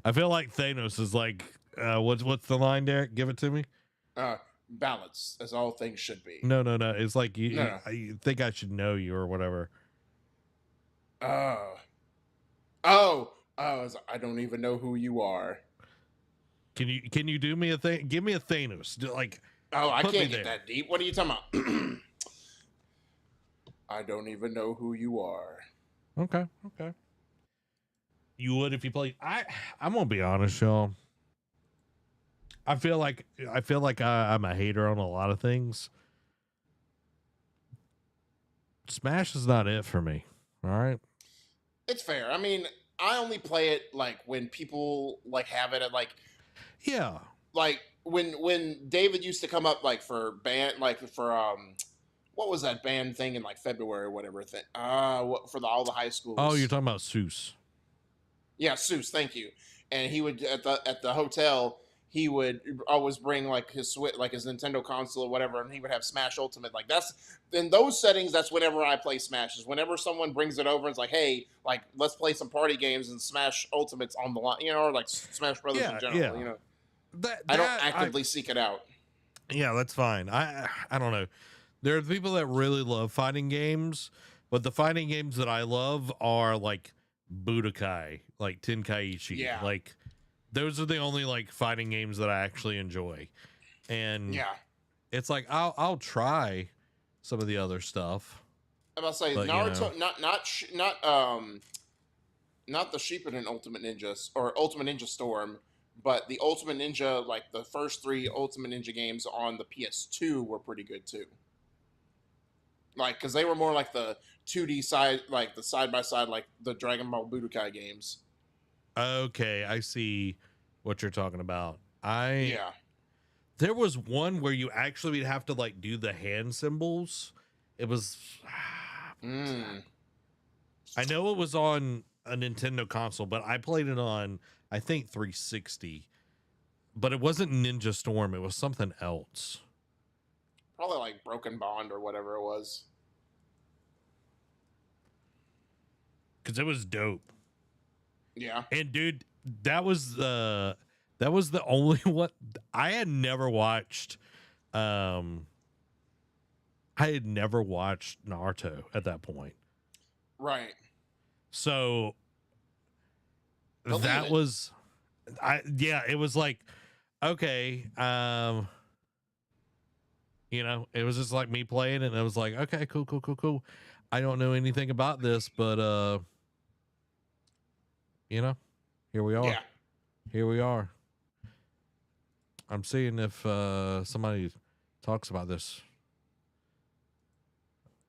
I feel like Thanos is like, what's the line, Derek? Give it to me. Balance, as all things should be. No. It's like you think I should know you or whatever. I don't even know who you are. Can you do me a thing? Give me a Thanos. I can't get that deep. What are you talking about? I don't even know who you are. Okay. You would if you played. I'm gonna be honest, y'all. I feel like I'm a hater on a lot of things. Smash is not it for me. All right. It's fair. I mean, I only play it when people have it at yeah. When David used to come up for band what was that band thing in February or whatever thing? For all the high schools. Oh, you're talking about Seuss. Yeah, Seuss. Thank you. And he would at the hotel. He would always bring his Switch, his Nintendo console or whatever, and he would have Smash Ultimate. That's in those settings. That's whenever I play Smash. Is whenever someone brings it over, and it's like, hey, let's play some party games, and Smash Ultimate's on the line, or Smash Brothers in general. Yeah. I don't actively seek it out. Yeah, that's fine. I don't know. There are people that really love fighting games, but the fighting games that I love are Budokai, Tenkaichi. Yeah. Those are the only fighting games that I actually enjoy. And yeah, it's I'll try some of the other stuff. I'm about to say Naruto, not the Shippuden Ultimate Ninja or Ultimate Ninja Storm, but the Ultimate Ninja, the first 3 Ultimate Ninja games on the PS2 were pretty good too. Because they were more the 2D side, the side by side, the Dragon Ball Budokai games. Okay, I see what you're talking about. Yeah. There was one where you actually would have to like do the hand symbols. It was what was that? I know it was on a Nintendo console, but I played it on I think 360. But it wasn't Ninja Storm, it was something else. Probably like Broken Bond or whatever it was. Cuz it was dope. Yeah. And dude, that was the only one I had never watched. I had never watched Naruto at that point. Right. So Believe that it. was it was like, okay, you know, it was just like me playing it and it was like, okay, cool. I don't know anything about this, but you know, here we are. Yeah. Here we are. I'm seeing if somebody talks about this.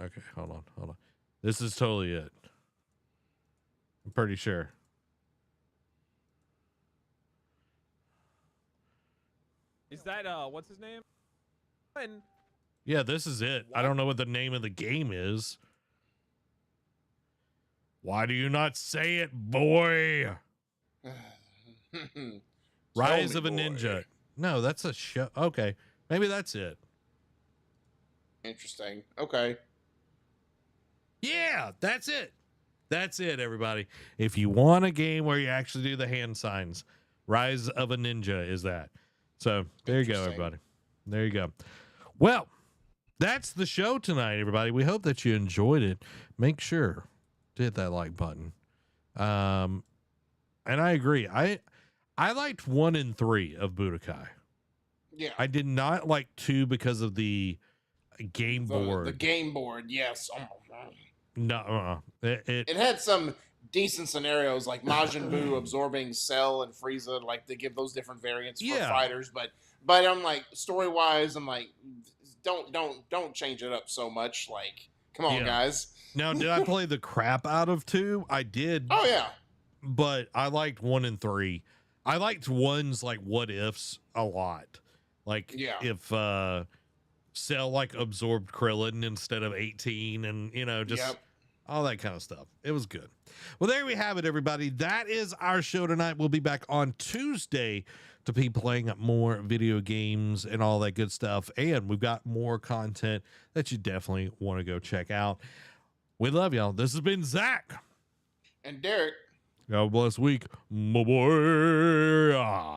Okay, hold on. This is totally it. I'm pretty sure. Is that what's his name? And Yeah, this is it. I don't know what the name of the game is. Why do you not say it, boy? Rise of a Ninja. No, that's a show. Okay, maybe that's it. Interesting. Okay. Yeah, that's it. That's it, everybody. If you want a game where you actually do the hand signs, Rise of a Ninja is that. So there you go, everybody. There you go. Well, that's the show tonight, everybody. We hope that you enjoyed it. Make sure to hit that like button. And I agree. I liked 1 and 3 of Budokai. Yeah. I did not like 2 because of the game board. The game board, yes. Oh, no, it had some decent scenarios like Majin Buu absorbing Cell and Frieza, like they give those different variants for fighters, but I'm like, story wise, I'm like, don't change it up so much. Like, come on, guys. Now, did I play the crap out of 2? I did. Oh yeah. But I liked 1 and 3. I liked 1's like what ifs a lot. Like if Cell like absorbed Krillin instead of 18 and you know, just all that kind of stuff. It was good. Well, there we have it, everybody. That is our show tonight. We'll be back on Tuesday to be playing more video games and all that good stuff. And we've got more content that you definitely want to go check out. We love y'all. This has been Zach. And Derek. God bless week. Bye-bye.